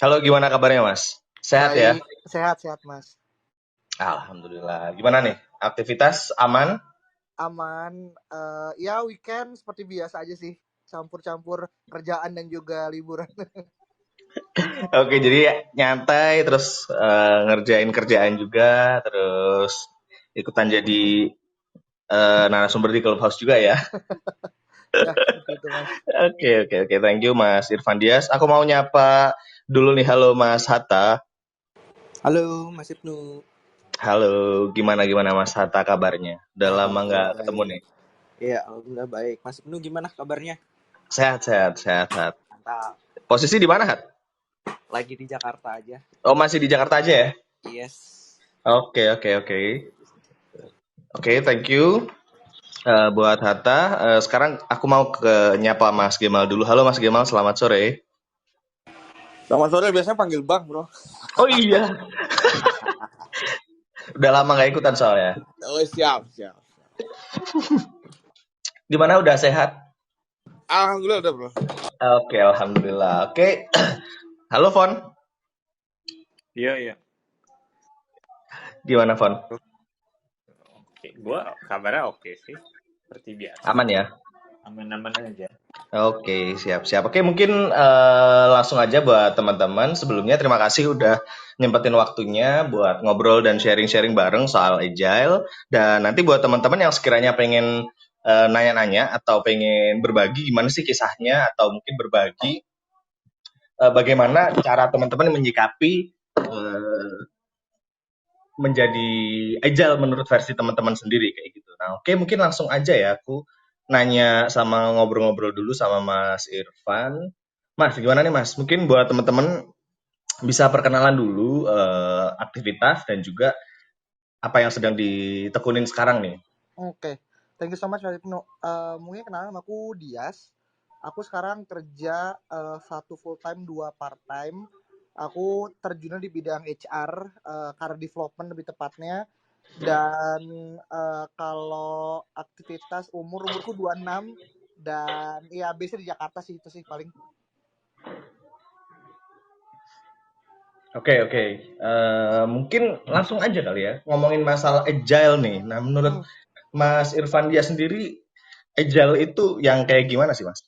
Halo, gimana kabarnya, Mas? Sehat ya? Baik, sehat-sehat Mas. Alhamdulillah. Gimana nih? Aktivitas aman? Aman. Ya weekend seperti biasa aja sih. Campur-campur kerjaan dan juga liburan. Oke, jadi nyantai, terus ngerjain kerjaan juga, terus ikutan jadi narasumber di Clubhouse juga ya. Ya, seperti itu Mas. Oke. Thank you, Mas Irfan Dias. Aku mau nyapa dulu nih, halo Mas Hatta. Halo Mas Ibnu, Halo, gimana Mas Hatta kabarnya? Udah lama nggak Alhamdulillah ketemu baik. nih. Iya, Alhamdulillah baik. Mas Ibnu gimana kabarnya? Sehat. Mantap. Posisi di mana, Hat? Lagi di Jakarta aja. Oh, masih di Jakarta aja ya? Yes. Oke. Oke, thank you. Buat Hatta, sekarang aku mau ke nyapa Mas Gemal dulu. Halo Mas Gemal, selamat sore. Selamat sore, biasanya panggil Bang, bro. Oh iya, udah lama nggak ikutan soalnya. Oh, siap. Gimana, udah sehat? Alhamdulillah udah, bro. Oke, alhamdulillah. Oke, halo Fon, Iya. gimana Fon? Oke, gua kabarnya oke sih. Seperti biasa. Aman ya? Aman-aman aja. Oke, siap. Oke, mungkin langsung aja buat teman-teman. Sebelumnya terima kasih udah nyempetin waktunya buat ngobrol dan sharing-sharing bareng soal agile. Dan nanti buat teman-teman yang sekiranya pengen nanya-nanya atau pengen berbagi gimana sih kisahnya atau mungkin berbagi bagaimana cara teman-teman menyikapi menjadi agile menurut versi teman-teman sendiri kayak gitu. Nah, oke, mungkin langsung aja ya aku nanya sama ngobrol-ngobrol dulu sama Mas Irfan. Mas, gimana nih Mas? Mungkin buat teman-teman bisa perkenalan dulu aktivitas dan juga apa yang sedang ditekunin sekarang nih. Oke. Thank you so much Mas Ibnu. Mungkin kenalan sama aku Dias. Aku sekarang kerja satu full time, dua part time. Aku terjunnya di bidang HR, career development lebih tepatnya. Dan kalau aktivitas umurku 26 dan ya biasa di Jakarta sih itu sih paling. Oke. Mungkin langsung aja kali ya ngomongin masalah agile nih. Nah, menurut Hmm. Mas Irfan dia sendiri agile itu yang kayak gimana sih, Mas?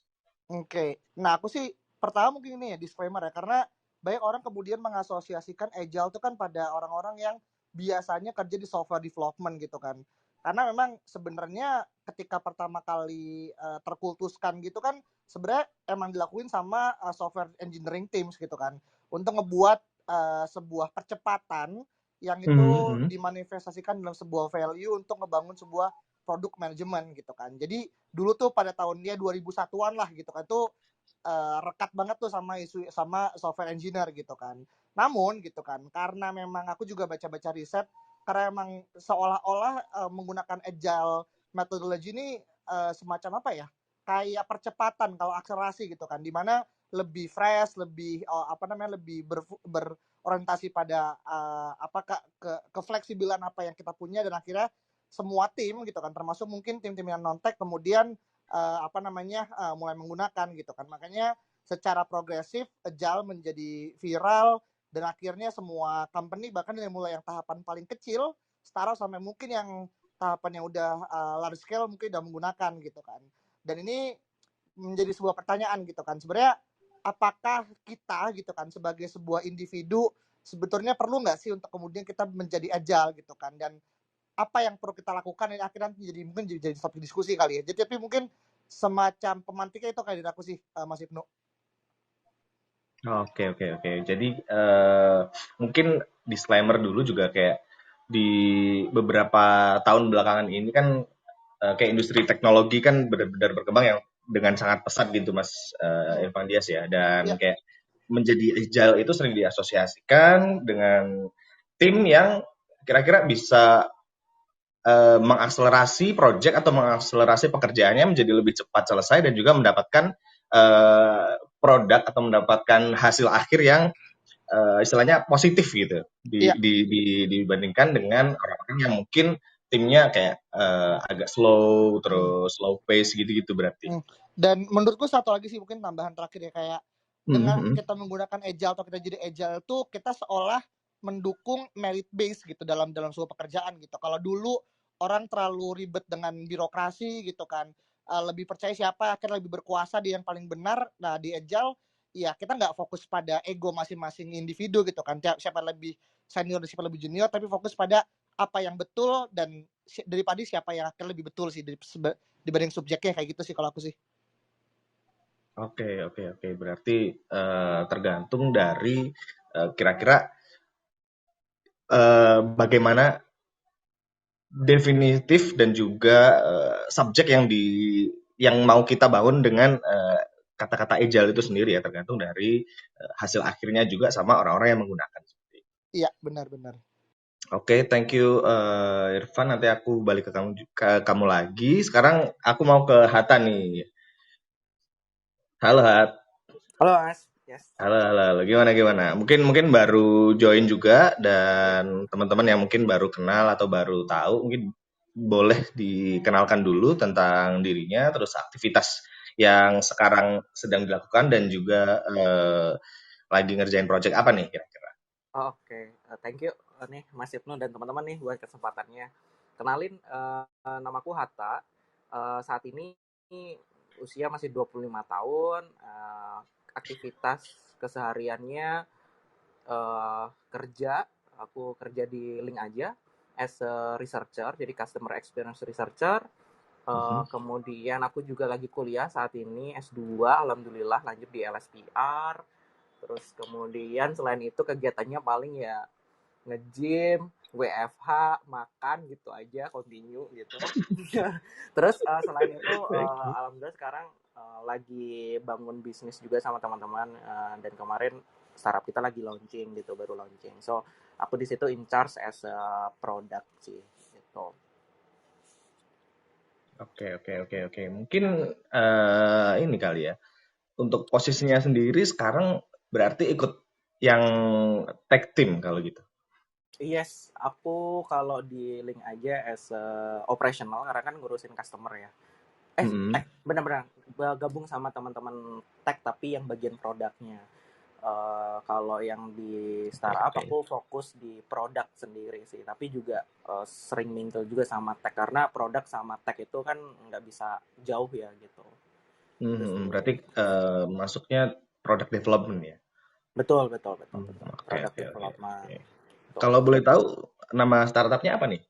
Oke. Nah, aku sih pertama mungkin ini ya disclaimer ya, karena banyak orang kemudian mengasosiasikan agile itu kan pada orang-orang yang biasanya kerja di software development gitu kan. Karena memang sebenarnya ketika pertama kali terkultuskan gitu kan sebenarnya emang dilakuin sama software engineering teams gitu kan untuk ngebuat sebuah percepatan yang itu Mhm. dimanifestasikan dalam sebuah value untuk ngebangun sebuah produk manajemen gitu kan. Jadi dulu tuh pada tahunnya 2001-an lah gitu kan tuh rekat banget tuh sama isu sama software engineer gitu kan. Namun gitu kan karena memang aku juga baca-baca riset karena memang seolah-olah menggunakan agile methodology ini semacam apa ya? Kayak percepatan kalau akselerasi gitu kan dimana lebih fresh, lebih apa namanya lebih berorientasi pada kefleksibilan apa yang kita punya dan akhirnya semua tim gitu kan termasuk mungkin tim-tim yang non tech kemudian mulai menggunakan gitu kan. Makanya secara progresif agile menjadi viral dan akhirnya semua company bahkan dari mulai yang tahapan paling kecil startup sampai mungkin yang tahapan yang udah large scale mungkin udah menggunakan gitu kan. Dan ini menjadi sebuah pertanyaan gitu kan. Sebenarnya apakah kita gitu kan sebagai sebuah individu sebetulnya perlu nggak sih untuk kemudian kita menjadi agile gitu kan, dan apa yang perlu kita lakukan ini akhirnya mungkin jadi topik diskusi kali ya. Jadi tapi mungkin semacam pemantiknya itu kayak dari aku sih Mas Ibnu. Oke. Jadi mungkin disclaimer dulu juga kayak di beberapa tahun belakangan ini kan kayak industri teknologi kan benar-benar berkembang yang dengan sangat pesat gitu Mas Irfan Dias ya. Dan Ya, kayak menjadi agile itu sering diasosiasikan dengan tim yang kira-kira bisa mengakselerasi project atau mengakselerasi pekerjaannya menjadi lebih cepat selesai dan juga mendapatkan produk atau mendapatkan hasil akhir yang istilahnya positif gitu iya. dibandingkan dengan orang-orang yang mungkin timnya kayak agak slow Hmm, terus slow pace gitu-gitu berarti. hmm. Dan menurutku satu lagi sih mungkin tambahan terakhir ya kayak Dengan Mhm. kita menggunakan agile atau kita jadi agile itu kita seolah mendukung merit base gitu dalam sebuah pekerjaan gitu. Kalau dulu orang terlalu ribet dengan birokrasi gitu kan, lebih percaya siapa akan lebih berkuasa, dia yang paling benar. Nah di agile ya kita nggak fokus pada ego masing-masing individu gitu kan, siapa lebih senior dan siapa lebih junior, tapi fokus pada apa yang betul dan daripada siapa yang akan lebih betul sih dibanding subjeknya, kayak gitu sih kalau aku sih. Oke. Berarti tergantung dari kira-kira bagaimana definitif dan juga subjek yang mau kita bangun dengan kata-kata agile itu sendiri ya, tergantung dari hasil akhirnya juga sama orang-orang yang menggunakan. Iya benar-benar. Oke, thank you Irfan. Nanti aku balik ke kamu lagi. Sekarang aku mau ke Hatta nih. Halo Hat. Halo Mas. Yes. Halo. Gimana? Mungkin baru join juga, dan teman-teman yang mungkin baru kenal atau baru tahu, mungkin boleh dikenalkan dulu tentang dirinya, terus aktivitas yang sekarang sedang dilakukan, dan juga lagi ngerjain project apa nih kira-kira. Oke. Thank you nih Mas Ibnu dan teman-teman nih buat kesempatannya. Kenalin, namaku Hatta. Saat ini usia masih 25 tahun. Aktivitas kesehariannya kerja. Aku kerja di Link aja as a researcher, jadi customer experience researcher. Kemudian aku juga lagi kuliah saat ini S2, alhamdulillah lanjut di LSPR. Terus kemudian selain itu kegiatannya paling ya nge-gym, WFH, makan gitu aja, continue gitu. Terus selain itu alhamdulillah sekarang lagi bangun bisnis juga sama teman-teman, dan kemarin startup kita lagi launching gitu, baru launching. So aku di situ in charge as a product sih gitu. Oke. Mungkin ini kali ya. Untuk posisinya sendiri sekarang berarti ikut yang tag team kalau gitu. Yes, aku kalau di Link aja as operational karena kan ngurusin customer ya. Mm-mm. Benar-benar gabung sama teman-teman tech tapi yang bagian produknya. Kalau yang di startup Oke. aku fokus di produk sendiri sih, tapi juga sering mingle juga sama tech karena produk sama tech itu kan nggak bisa jauh ya gitu. Itu sih. Berarti masuknya product development ya. Betul. Oke. Product development. Tuh. Kalau boleh tahu nama startupnya apa nih?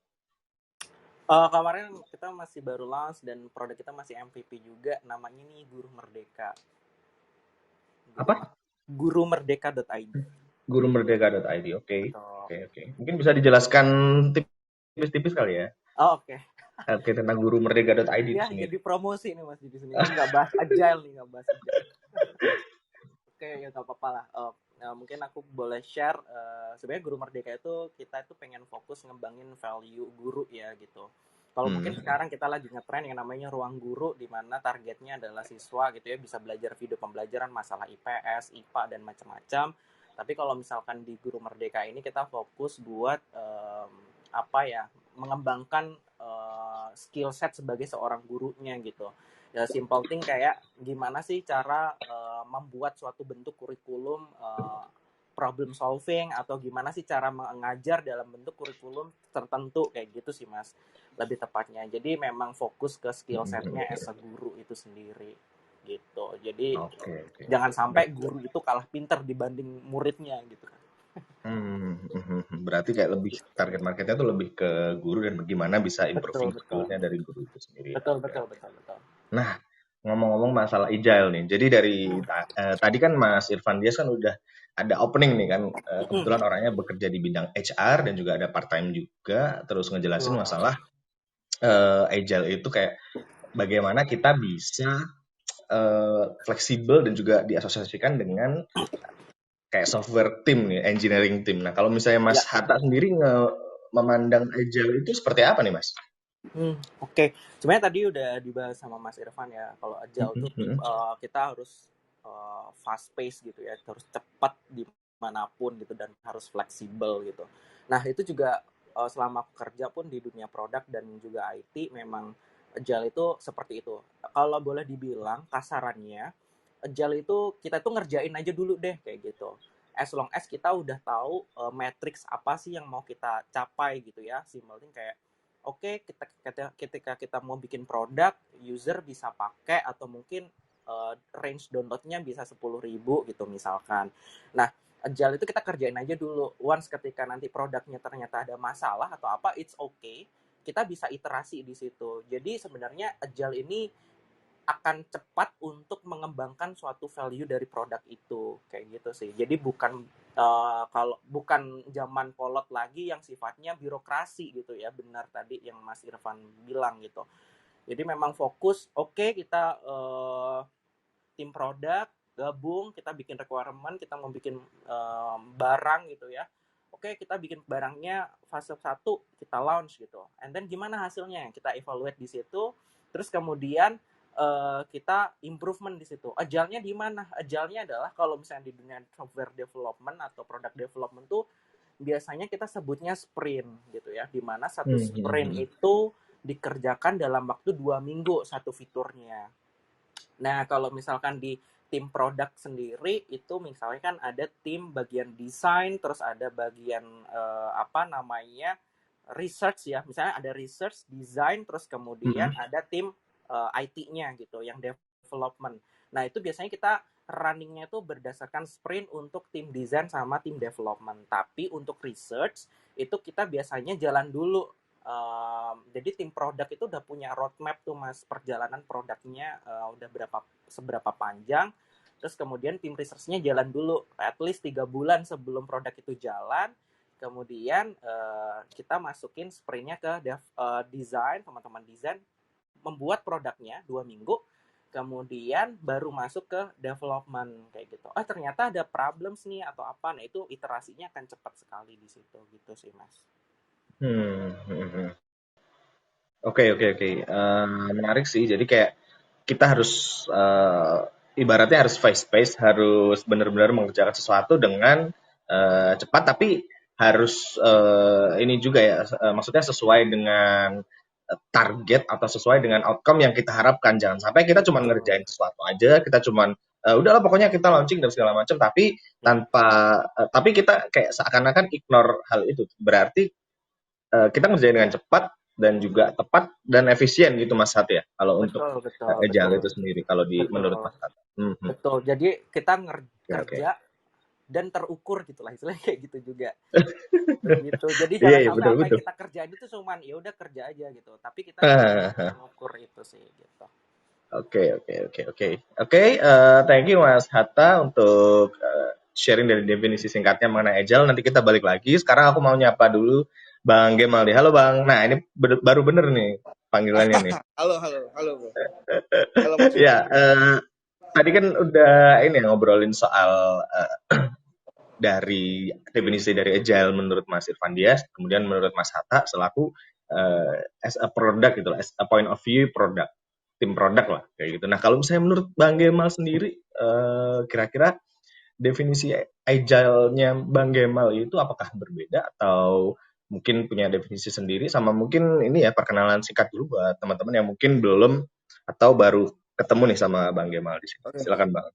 Kemarin kita masih baru launch dan produk kita masih MVP juga, namanya nih Guru Merdeka. Apa? Gurumerdeka.id. Gurumerdeka.id. Oke. Betul. Mungkin bisa dijelaskan tipis-tipis kali ya. Oh, oke. Oke, tentang gurumerdeka.id itu Ya, sendiri. jadi promosi nih Mas di sini. Ini nggak bahas agile nih, nggak bahas agile. Oke, ya nggak apa-apa lah. Mungkin aku boleh share. Sebenarnya Guru Merdeka itu kita itu pengen fokus ngembangin value guru ya gitu. Kalau mungkin sekarang kita lagi ngetren yang namanya ruang guru, di mana targetnya adalah siswa gitu ya bisa belajar video pembelajaran masalah IPS, IPA dan macam-macam. Tapi kalau misalkan di Guru Merdeka ini kita fokus buat mengembangkan skill set sebagai seorang gurunya gitu. Ya simple thing kayak gimana sih cara membuat suatu bentuk kurikulum problem solving, atau gimana sih cara mengajar dalam bentuk kurikulum tertentu, kayak gitu sih Mas lebih tepatnya. Jadi memang fokus ke skill setnya as a guru itu sendiri gitu. Jadi jangan sampai guru itu kalah pinter dibanding muridnya gitu kan. Berarti kayak lebih target marketnya tuh lebih ke guru dan bagaimana bisa improving skillnya dari guru itu sendiri. Betul. Nah, ngomong-ngomong masalah agile nih. Jadi dari tadi kan Mas Irfan Dias kan udah ada opening nih kan. Kebetulan orangnya bekerja di bidang HR dan juga ada part time juga. Terus ngejelasin masalah agile itu kayak bagaimana kita bisa fleksibel dan juga diasosiasikan dengan kayak software team nih, engineering team. Nah, kalau misalnya Mas Hatta sendiri memandang agile itu seperti apa nih, Mas? Oke. Sebenarnya tadi udah dibahas sama Mas Irfan ya. Kalau agile itu kita harus fast pace gitu ya, harus cepat dimanapun gitu dan harus fleksibel gitu. Nah itu juga selama aku kerja pun di dunia produk dan juga IT memang agile itu seperti itu. Kalau boleh dibilang kasarannya agile itu kita tuh ngerjain aja dulu deh kayak gitu. As long as kita udah tahu matrix apa sih yang mau kita capai gitu ya. Simple thing kayak oke, ketika kita mau bikin produk, user bisa pakai atau mungkin range downloadnya bisa 10.000 gitu misalkan. Nah, agile itu kita kerjain aja dulu. Once ketika nanti produknya ternyata ada masalah atau apa, it's okay. Kita bisa iterasi di situ. Jadi sebenarnya agile ini akan cepat untuk mengembangkan suatu value dari produk itu kayak gitu sih. Jadi kalau bukan zaman polot lagi yang sifatnya birokrasi gitu ya, benar tadi yang Mas Irfan bilang gitu. Jadi memang fokus, oke, kita tim produk gabung, kita bikin requirement, kita mau bikin barang gitu ya. Oke, kita bikin barangnya fase 1 kita launch gitu. And then gimana hasilnya? Kita evaluate di situ. Terus kemudian kita improvement di situ. Agile-nya di mana? Agile-nya adalah kalau misalnya di dunia software development atau product development tuh biasanya kita sebutnya sprint gitu ya, di mana satu sprint itu dikerjakan dalam waktu 2 minggu satu fiturnya. Nah, kalau misalkan di tim produk sendiri itu misalnya kan ada tim bagian desain, terus ada bagian research ya. Misalnya ada research, design, terus kemudian ada tim IT-nya gitu, yang development. Nah, itu biasanya kita running-nya itu berdasarkan sprint untuk tim design sama tim development. Tapi untuk research, itu kita biasanya jalan dulu. Jadi tim produk itu udah punya roadmap tuh Mas, perjalanan produknya udah seberapa panjang. Terus kemudian tim research-nya jalan dulu, at least 3 bulan sebelum produk itu jalan. Kemudian kita masukin sprint-nya ke design, teman-teman design membuat produknya 2 minggu, kemudian baru masuk ke development kayak gitu. Ternyata ada problems nih atau apa, nah itu iterasinya akan cepat sekali di situ gitu sih Mas. Oke. Menarik sih. Jadi kayak kita harus ibaratnya harus fast pace, harus benar-benar mengerjakan sesuatu dengan cepat, tapi harus ini juga ya, maksudnya sesuai dengan target atau sesuai dengan outcome yang kita harapkan. Jangan sampai kita cuma ngerjain sesuatu aja, kita cuma udahlah pokoknya kita launching dan segala macam, tapi tapi kita kayak seakan-akan ignore hal itu. Berarti kita ngerjain dengan cepat dan juga tepat dan efisien gitu Mas Hat ya, kalau untuk agile itu sendiri kalau menurut Mas Hat. Betul. Jadi kita kerja dan terukur gitulah, istilahnya kayak gitu juga. Gitu. Jadi jangan sampai apa yang kita kerjain itu cuman ya udah kerja aja gitu, tapi kita mengukur itu sih gitu. Oke. Thank you Mas Hatta untuk sharing dari definisi singkatnya mengenai agile. Nanti kita balik lagi. Sekarang aku mau nyapa dulu Bang Gemaldi. Halo Bang. Nah, ini baru bener nih panggilannya nih. Halo bro. Halo, ya, tadi kan udah ini ngobrolin soal dari definisi dari agile menurut Mas Irfan Dias, kemudian menurut Mas Hatta selaku as a product gitu, as a point of view product, tim produk lah kayak gitu. Nah, kalau misalnya menurut Bang Gemal sendiri, kira-kira definisi agile-nya Bang Gemal itu apakah berbeda atau mungkin punya definisi sendiri, sama mungkin ini ya perkenalan singkat dulu buat teman-teman yang mungkin belum atau baru ketemu nih sama Bang Gemal di sini. Silakan Bang.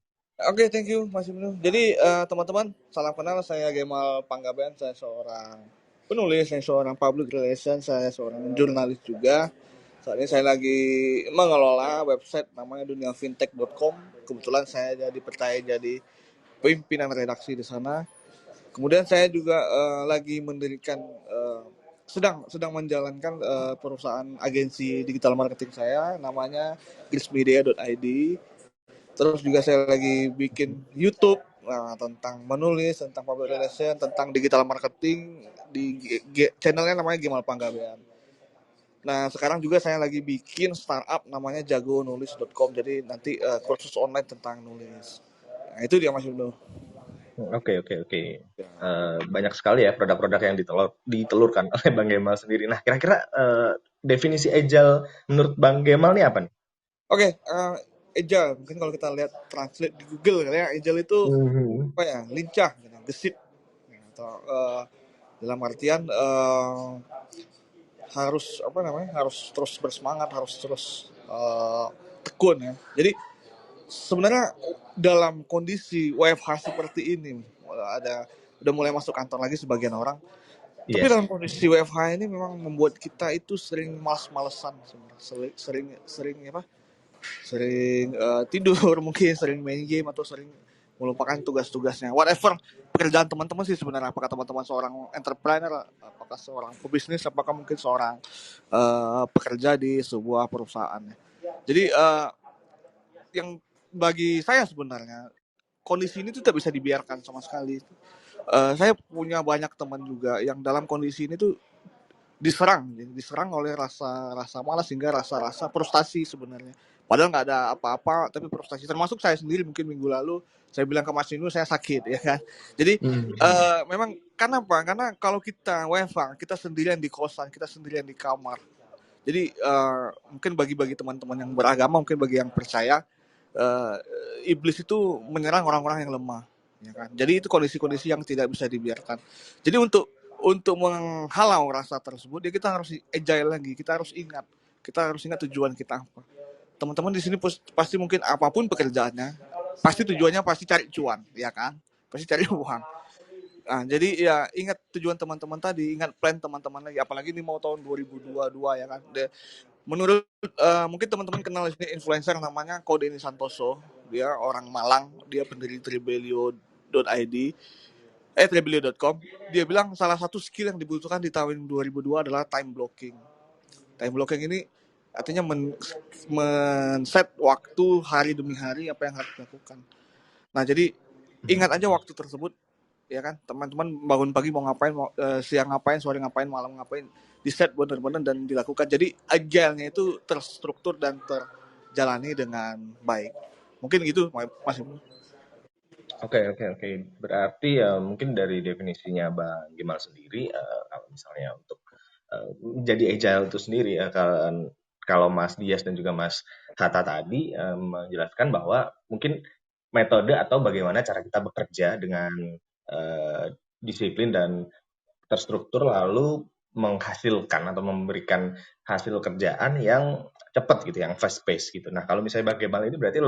Oke, thank you Mas Ibnu. Jadi teman-teman, salam kenal, saya Gemal Panggabean, saya seorang penulis, saya seorang public relations, saya seorang jurnalis juga. Saat ini saya lagi mengelola website namanya duniafintech.com. Kebetulan saya dipercaya jadi pimpinan redaksi di sana. Kemudian saya juga lagi mendirikan sedang menjalankan perusahaan agensi digital marketing saya, namanya grismedia.id. Terus juga saya lagi bikin YouTube tentang menulis, tentang public relation, tentang digital marketing di channelnya namanya Gemal Panggabean. Nah, sekarang juga saya lagi bikin startup namanya jagonulis.com. Jadi nanti kursus online tentang nulis. Nah, itu dia Mas Ibnu. Oke. Banyak sekali ya produk-produk yang ditelurkan oleh Bang Gemal sendiri. Nah, kira-kira definisi agile menurut Bang Gemal ini apa nih? Oke, agile mungkin kalau kita lihat translate di Google ya, agile itu apa ya, lincah, gesit, atau dalam artian harus terus bersemangat, harus terus tekun ya. Jadi sebenarnya dalam kondisi WFH seperti ini, udah mulai masuk kantor lagi sebagian orang. Tapi Yes. dalam kondisi WFH ini memang membuat kita itu sering males-malesan, sering tidur mungkin, sering main game atau sering melupakan tugas-tugasnya. Whatever pekerjaan teman-teman sih sebenarnya, apakah teman-teman seorang entrepreneur, apakah seorang pebisnis, apakah mungkin seorang pekerja di sebuah perusahaan. Jadi yang bagi saya sebenarnya kondisi ini tuh tidak bisa dibiarkan sama sekali. Saya punya banyak teman juga yang dalam kondisi ini tuh diserang oleh rasa malas hingga rasa frustasi sebenarnya. Padahal nggak ada apa-apa, tapi frustasi. Termasuk saya sendiri mungkin minggu lalu saya bilang ke Mas Inu saya sakit, ya kan. Jadi memang karena apa? Karena kalau kita WFH, kita sendirian di kosan, kita sendirian di kamar. Jadi mungkin bagi teman-teman yang beragama, mungkin bagi yang percaya, iblis itu menyerang orang-orang yang lemah, ya kan. Jadi itu kondisi-kondisi yang tidak bisa dibiarkan. Jadi untuk menghalau rasa tersebut, ya kita harus agile lagi, kita harus ingat tujuan kita apa. Teman-teman di sini pasti mungkin apapun pekerjaannya, pasti tujuannya pasti cari cuan, ya kan, pasti cari uang. Nah, jadi ya ingat tujuan teman-teman tadi, ingat plan teman-teman lagi, apalagi ini mau tahun 2022, ya kan. Menurut mungkin teman-teman kenal ini influencer namanya Kodeni Santoso, dia orang Malang, dia pendiri Trebelio.id, Trebelio.com. Dia bilang salah satu skill yang dibutuhkan di tahun 2002 adalah time blocking. Time blocking ini artinya men-set waktu hari demi hari apa yang harus dilakukan. Nah, jadi ingat aja waktu tersebut, ya kan. Teman-teman bangun pagi mau ngapain, siang ngapain, sore ngapain, malam ngapain, di set benar-benar dan dilakukan. Jadi agile-nya itu terstruktur dan terjalani dengan baik. Mungkin gitu, Mas Ibnu. Oke. Berarti ya mungkin dari definisinya Bang Gimal sendiri, kalau misalnya untuk menjadi agile itu sendiri ya, kalau Mas Dias dan juga Mas Hatta tadi menjelaskan bahwa mungkin metode atau bagaimana cara kita bekerja dengan disiplin dan terstruktur lalu menghasilkan atau memberikan hasil kerjaan yang cepat gitu, yang fast pace gitu. Nah, kalau misalnya bagaimana ini berarti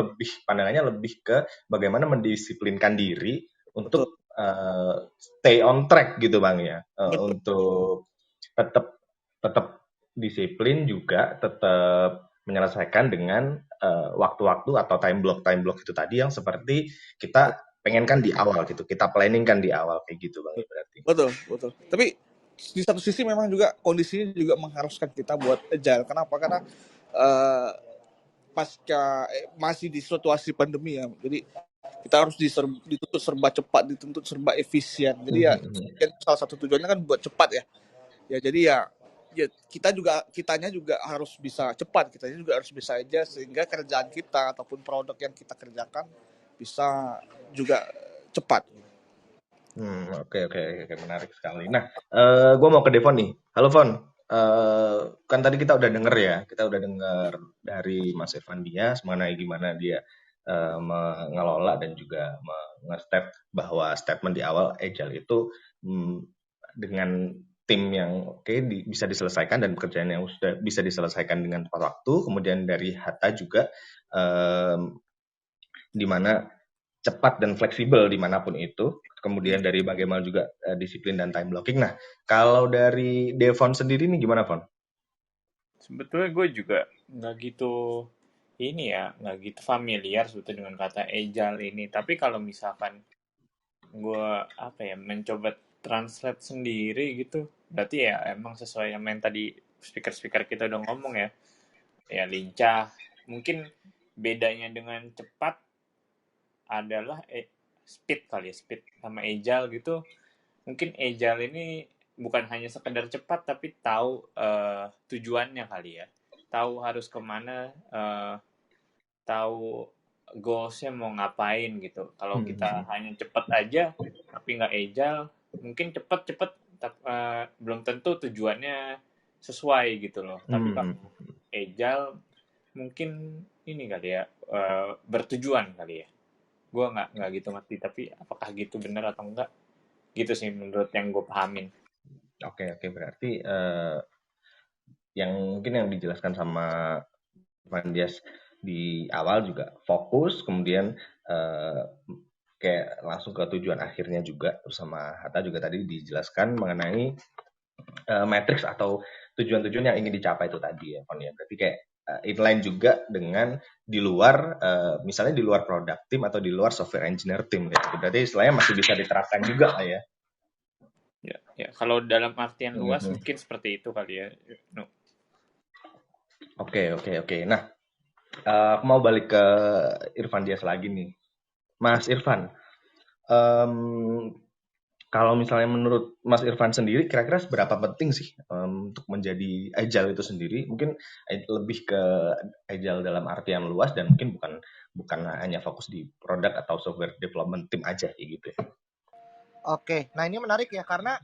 pandangannya lebih ke bagaimana mendisiplinkan diri untuk stay on track gitu Bang ya. Untuk tetap disiplin juga, tetap menyelesaikan dengan waktu-waktu atau time block itu tadi yang seperti kita pengenkan di awal gitu, kita planningkan di awal kayak gitu Bang ya berarti. Betul. Tapi di satu sisi memang juga kondisinya juga mengharuskan kita buat agile. Kenapa? Karena pasca masih di situasi pandemi ya. Jadi kita harus dituntut serba cepat, dituntut serba efisien. Jadi ya salah satu tujuannya kan buat cepat ya. Ya jadi ya kitanya juga harus bisa cepat, kitanya juga harus bisa aja sehingga kerjaan kita ataupun produk yang kita kerjakan bisa juga cepat. Oke, menarik sekali. Nah, gue mau ke Devon nih. Halo Von, kan tadi kita udah denger dari Mas Evan Dias mengenai gimana dia mengelola dan juga nge-step bahwa statement di awal agile itu dengan tim yang bisa diselesaikan dan pekerjaan yang sudah bisa diselesaikan dengan tepat waktu. Kemudian dari Hatta juga di mana cepat dan fleksibel dimanapun itu. Kemudian dari bagaimana juga disiplin dan time blocking. Nah, kalau dari Devon sendiri nih gimana, Von? Sebetulnya gue juga nggak gitu familiar sebetulnya dengan kata agile ini. Tapi kalau misalkan gue mencoba translate sendiri gitu, berarti ya emang sesuai yang tadi speaker kita udah ngomong ya lincah. Mungkin bedanya dengan cepat adalah speed sama agile gitu. Mungkin agile ini bukan hanya sekedar cepat tapi tahu tujuannya kali ya, tahu harus kemana, tahu goalsnya mau ngapain gitu. Kalau kita hanya cepat aja tapi nggak agile, mungkin cepat belum tentu tujuannya sesuai gitu loh. Tapi kalau agile mungkin ini kali ya, bertujuan kali ya. Gue nggak gitu ngerti, tapi apakah gitu benar atau enggak, gitu sih menurut yang gue pahamin. Oke, berarti yang mungkin yang dijelaskan sama Van Dias di awal juga fokus, kemudian kayak langsung ke tujuan akhirnya juga. Bersama Hatta juga tadi dijelaskan mengenai matrix atau tujuan-tujuan yang ingin dicapai itu tadi ya, Kon ya. Berarti kayak inline juga dengan di luar misalnya di luar product team atau di luar software engineer team gitu. Berarti istilahnya masih bisa diterapkan juga lah ya. Ya, kalau dalam artian luas Mhm. mungkin seperti itu kali ya. No. Oke. Nah, aku mau balik ke Irfan Dias lagi nih. Mas Irfan, kalau misalnya menurut Mas Irfan sendiri, kira-kira seberapa penting sih untuk menjadi agile itu sendiri? Mungkin lebih ke agile dalam artian luas dan mungkin bukan hanya fokus di produk atau software development team aja kayak gitu ya. Oke, nah ini menarik ya karena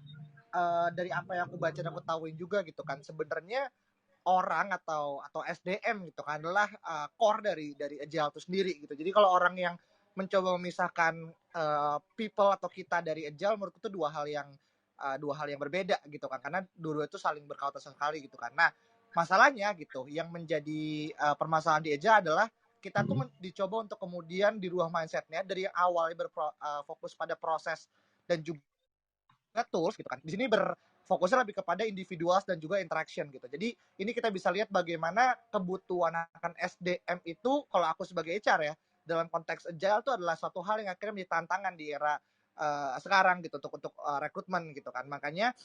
dari apa yang aku baca dan aku tahuin juga gitu kan, sebenarnya orang atau SDM gitu kan adalah core dari agile itu sendiri gitu. Jadi kalau orang yang mencoba memisahkan people atau kita dari agile, menurutku itu dua hal yang berbeda gitu kan, karena dua-dua itu saling berkaitan sekali gitu kan. Nah, masalahnya gitu yang menjadi permasalahan di agile adalah kita tuh dicoba untuk kemudian dirubah mindsetnya dari yang awalnya berfokus pada proses dan juga tools gitu kan. Di sini berfokusnya lebih kepada individuals dan juga interaction gitu. Jadi ini kita bisa lihat bagaimana kebutuhan akan SDM itu, kalau aku sebagai HR ya, dalam konteks agile itu adalah suatu hal yang akhirnya menjadi tantangan di era sekarang gitu untuk rekrutmen gitu kan. Makanya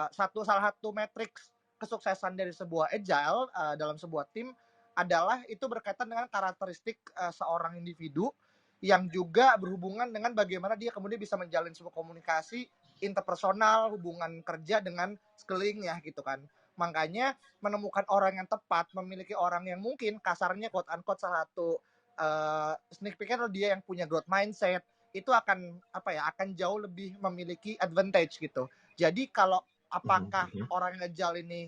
salah satu matriks kesuksesan dari sebuah agile dalam sebuah tim adalah itu berkaitan dengan karakteristik seorang individu yang juga berhubungan dengan bagaimana dia kemudian bisa menjalin sebuah komunikasi interpersonal, hubungan kerja dengan sekelilingnya gitu kan. Makanya menemukan orang yang tepat, memiliki orang yang mungkin kasarnya quote unquote salah satu sneak peek adalah dia yang punya growth mindset, itu akan jauh lebih memiliki advantage gitu. Jadi kalau apakah orang yang agile ini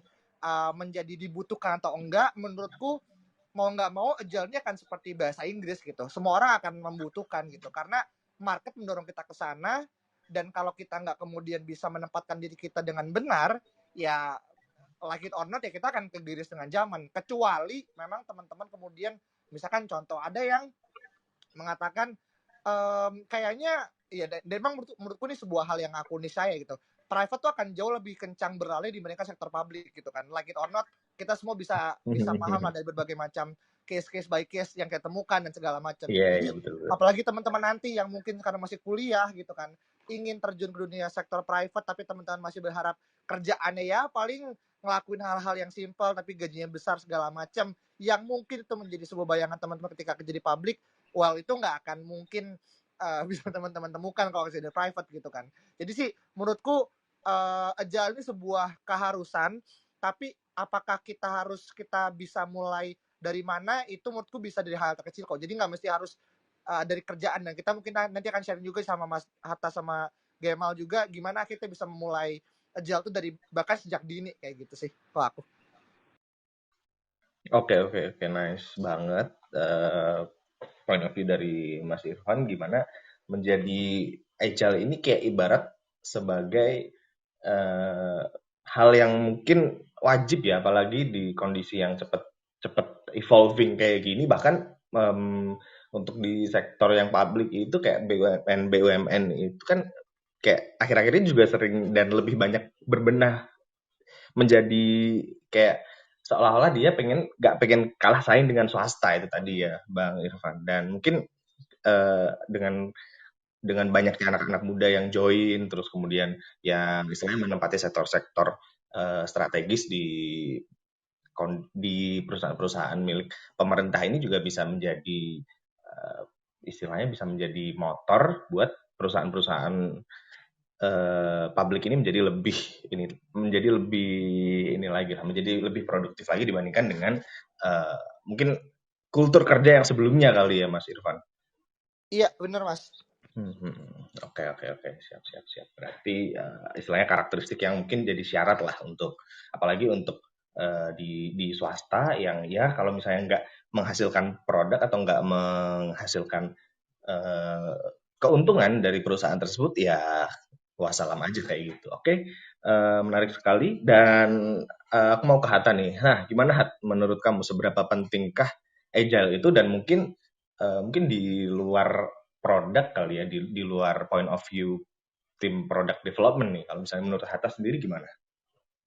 menjadi dibutuhkan atau enggak, menurutku mau nggak mau agile-nya akan seperti bahasa Inggris gitu. Semua orang akan membutuhkan gitu karena market mendorong kita ke sana, dan kalau kita nggak kemudian bisa menempatkan diri kita dengan benar, ya like it or not ya kita akan kegiris dengan zaman. Kecuali memang teman-teman kemudian misalkan contoh ada yang mengatakan kayaknya ya, dan memang menurutku ini sebuah hal yang aku niscaya gitu. Private tuh akan jauh lebih kencang beralih dibandingkan sektor publik gitu kan. Like it or not, kita semua bisa paham lah dari berbagai macam case by case yang kita temukan dan segala macam. Jadi betul. apalagi teman-teman nanti yang mungkin sekarang masih kuliah gitu kan, ingin terjun ke dunia sektor private tapi teman-teman masih berharap kerjaannya ya paling ngelakuin hal-hal yang simpel tapi gajinya besar segala macam, yang mungkin itu menjadi sebuah bayangan teman-teman ketika kerja di publik. Well, itu nggak akan mungkin bisa teman-teman temukan kalau kerja di private gitu kan. Jadi sih menurutku agile ini sebuah keharusan, tapi apakah kita bisa mulai dari mana, itu menurutku bisa dari hal terkecil kok. Jadi nggak mesti harus dari kerjaan, dan kita mungkin nanti akan sharing juga sama Mas Hatta sama Gemal juga gimana kita bisa memulai agile itu dari bahkan sejak dini kayak gitu sih kalau aku. Oke, nice banget point of view dari Mas Irfan gimana menjadi agile ini kayak ibarat sebagai hal yang mungkin wajib ya, apalagi di kondisi yang cepat evolving kayak gini. Bahkan untuk di sektor yang publik itu kayak BUMN itu kan kayak akhir-akhir ini juga sering dan lebih banyak berbenah menjadi kayak seolah-olah dia nggak pengen kalah saing dengan swasta itu tadi ya Bang Irfan. Dan mungkin dengan banyaknya anak-anak muda yang join, terus kemudian yang istilahnya menempati sektor-sektor strategis di perusahaan-perusahaan milik pemerintah ini juga bisa menjadi istilahnya bisa menjadi motor buat perusahaan-perusahaan publik ini menjadi lebih produktif lagi dibandingkan dengan mungkin kultur kerja yang sebelumnya kali ya Mas Irfan. Iya benar Mas. Oke, siap. Berarti istilahnya karakteristik yang mungkin jadi syarat lah untuk, apalagi untuk di swasta yang ya kalau misalnya nggak menghasilkan produk atau nggak menghasilkan keuntungan dari perusahaan tersebut ya wassalam aja kayak gitu. Oke, menarik sekali. Dan aku mau ke Hatta nih. Nah, gimana Hat? Menurut kamu seberapa pentingkah agile itu, dan mungkin di luar produk kali ya, di luar point of view tim product development nih. Kalau misalnya menurut Hatta sendiri gimana?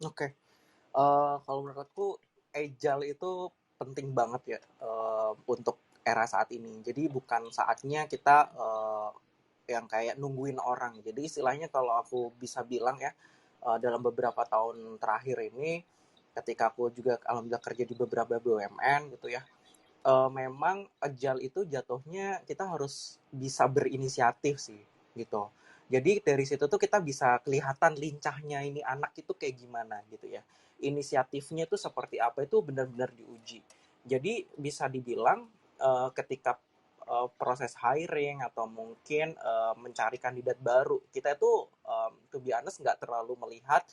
Oke. Kalau menurutku agile itu penting banget ya untuk era saat ini. Jadi bukan saatnya kita yang kayak nungguin orang. Jadi istilahnya kalau aku bisa bilang ya, dalam beberapa tahun terakhir ini, ketika aku juga alhamdulillah kerja di beberapa BUMN gitu ya, memang agile itu jatuhnya kita harus bisa berinisiatif sih gitu. Jadi dari situ tuh kita bisa kelihatan lincahnya ini anak itu kayak gimana gitu ya. Inisiatifnya itu seperti apa itu benar-benar diuji. Jadi bisa dibilang ketika proses hiring atau mungkin mencari kandidat baru, kita itu to be honest nggak terlalu melihat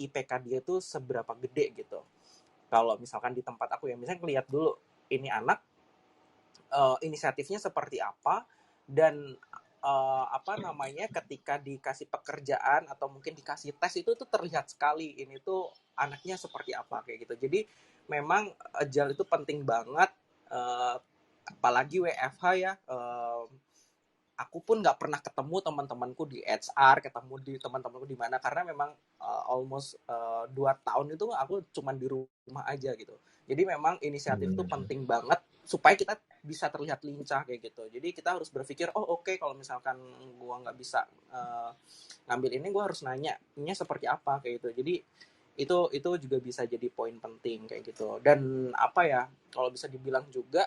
IPK dia tuh seberapa gede gitu. Kalau misalkan di tempat aku ya, misalnya lihat dulu ini anak inisiatifnya seperti apa, dan ketika dikasih pekerjaan atau mungkin dikasih tes itu tuh terlihat sekali ini tuh anaknya seperti apa kayak gitu. Jadi memang agile itu penting banget, apalagi WFH ya. Aku pun nggak pernah ketemu teman-temanku di HR, ketemu di teman-temanku di mana, karena memang almost 2 tahun itu aku cuma di rumah aja gitu. Jadi memang inisiatif itu penting banget supaya kita bisa terlihat lincah kayak gitu. Jadi kita harus berpikir, oke, kalau misalkan gua nggak bisa ngambil ini, gua harus nanya ini seperti apa kayak gitu. Jadi itu juga bisa jadi poin penting kayak gitu. Dan kalau bisa dibilang juga,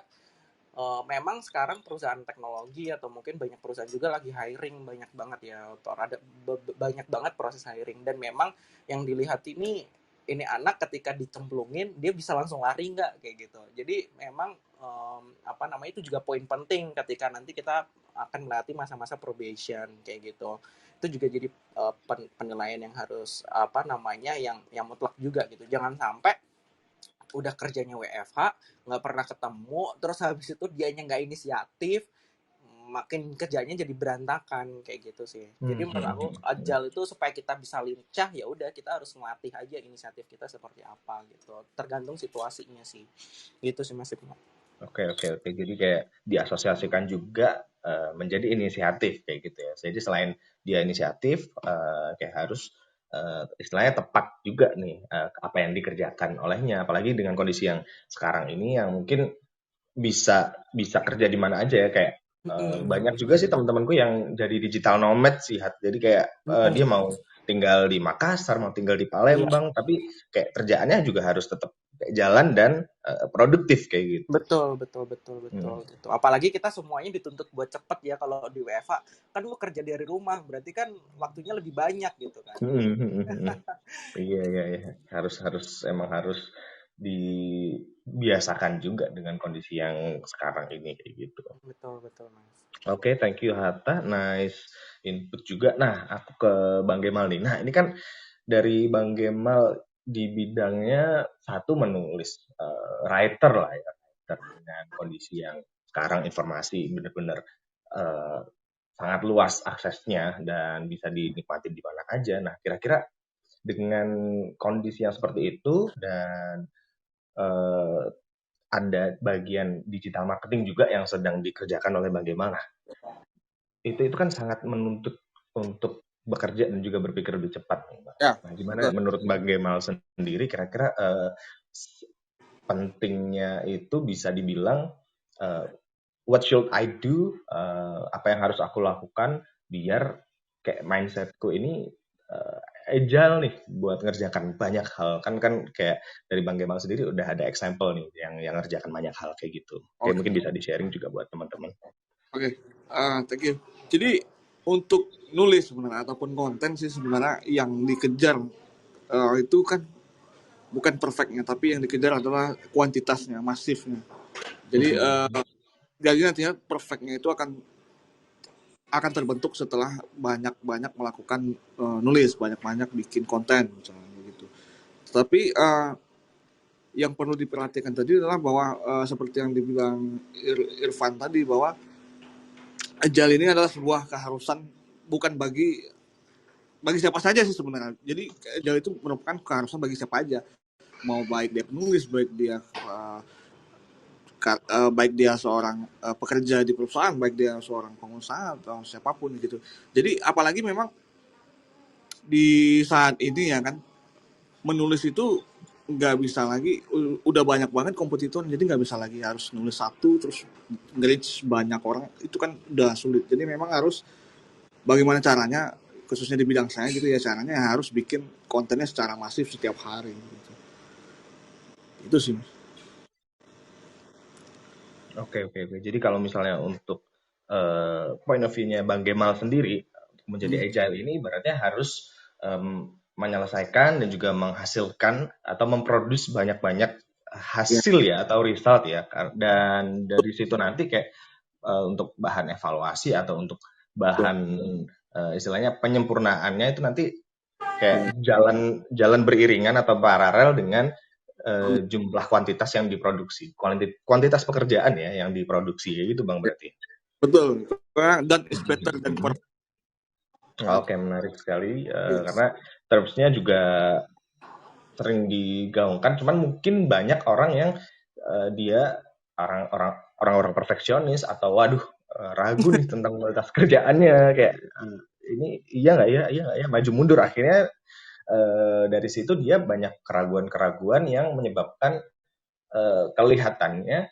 memang sekarang perusahaan teknologi atau mungkin banyak perusahaan juga lagi hiring banyak banget ya, ada banyak banget proses hiring, dan memang yang dilihat ini anak ketika dicemplungin dia bisa langsung lari nggak kayak gitu. Jadi memang itu juga poin penting ketika nanti kita akan melatih masa-masa probation kayak gitu. Itu juga jadi penilaian yang harus yang mutlak juga gitu. Jangan sampai udah kerjanya WFH, nggak pernah ketemu, terus habis itu dianya nggak inisiatif, makin kerjanya jadi berantakan kayak gitu sih. Jadi menurut aku agile itu supaya kita bisa lincah, ya udah kita harus melatih aja inisiatif kita seperti apa gitu. Tergantung situasinya sih. Gitu sih Mas Ibnu. Oke. Jadi kayak diasosiasikan juga menjadi inisiatif kayak gitu ya. Jadi selain dia inisiatif, kayak harus istilahnya tepat juga nih apa yang dikerjakan olehnya. Apalagi dengan kondisi yang sekarang ini yang mungkin bisa kerja di mana aja ya, kayak banyak juga sih teman-temanku yang jadi digital nomad sih, jadi kayak dia mau tinggal di Makassar, mau tinggal di Palembang, tapi kayak kerjaannya juga harus tetap jalan dan produktif kayak gitu. Betul gitu. Apalagi kita semuanya dituntut buat cepet ya kalau di WFH. Kan lu kerja dari rumah, berarti kan waktunya lebih banyak gitu kan. Iya. Harus dibiasakan juga dengan kondisi yang sekarang ini kayak gitu. Betul Mas. Oke, thank you Hatta, nice input juga. Nah, aku ke Bang Gemal nih. Nah, ini kan dari Bang Gemal di bidangnya satu menulis, writer lah ya, writer dengan kondisi yang sekarang informasi benar-benar sangat luas aksesnya dan bisa dinikmati di mana aja. Nah, kira-kira dengan kondisi yang seperti itu dan ada bagian digital marketing juga yang sedang dikerjakan oleh Bang Gemal. Nah, itu kan sangat menuntut untuk bekerja dan juga berpikir lebih cepat nih, Bang. Ya, Nah, gimana menurut Bang Gemal sendiri kira-kira pentingnya itu bisa dibilang what should I do, apa yang harus aku lakukan biar kayak mindsetku ini agile nih buat ngerjakan banyak hal. Kan kayak dari Bang Gemal sendiri udah ada example nih yang ngerjakan banyak hal kayak gitu. Kayak mungkin bisa di-sharing juga buat teman-teman. Oke, thank you. Jadi untuk nulis sebenarnya ataupun konten sih sebenarnya yang dikejar itu kan bukan perfectnya, tapi yang dikejar adalah kuantitasnya, masifnya. Jadi jadi nantinya perfectnya itu akan terbentuk setelah banyak melakukan nulis, banyak bikin konten misalnya gitu. Tapi yang perlu diperhatikan tadi adalah bahwa seperti yang dibilang Irfan tadi, bahwa agile ini adalah sebuah keharusan bukan bagi siapa saja sih sebenarnya. Jadi agile itu merupakan keharusan bagi siapa aja. mau baik dia penulis, baik dia seorang pekerja di perusahaan, baik dia seorang pengusaha atau siapapun gitu. Jadi apalagi memang di saat ini ya kan, menulis itu nggak bisa lagi, udah banyak banget kompetitor, jadi nggak bisa lagi harus nulis satu terus nge-reach banyak orang, itu kan udah sulit. Jadi memang harus bagaimana caranya, khususnya di bidang saya gitu ya, caranya harus bikin kontennya secara masif setiap hari gitu. Itu sih. Oke. Jadi kalau misalnya untuk point of view-nya Bang Gemal sendiri menjadi agile ini berarti harus menyelesaikan dan juga menghasilkan atau memproduksi banyak-banyak Ya, hasil ya atau result ya. Dan dari situ nanti kayak untuk bahan evaluasi atau untuk betul. bahan istilahnya penyempurnaannya itu nanti Ya. kayak jalan beriringan atau paralel dengan jumlah kuantitas yang diproduksi, kuantitas pekerjaan ya yang diproduksi gitu Bang berarti. Betul. Dan is better than perfect. Oke, menarik sekali Yes. karena termsnya juga sering digaungkan, cuman mungkin banyak orang yang dia orang-orang perfeksionis atau waduh ragu nih tentang kualitas kerjaannya kayak ini iya nggak ya maju mundur akhirnya dari situ dia banyak keraguan-keraguan yang menyebabkan kelihatannya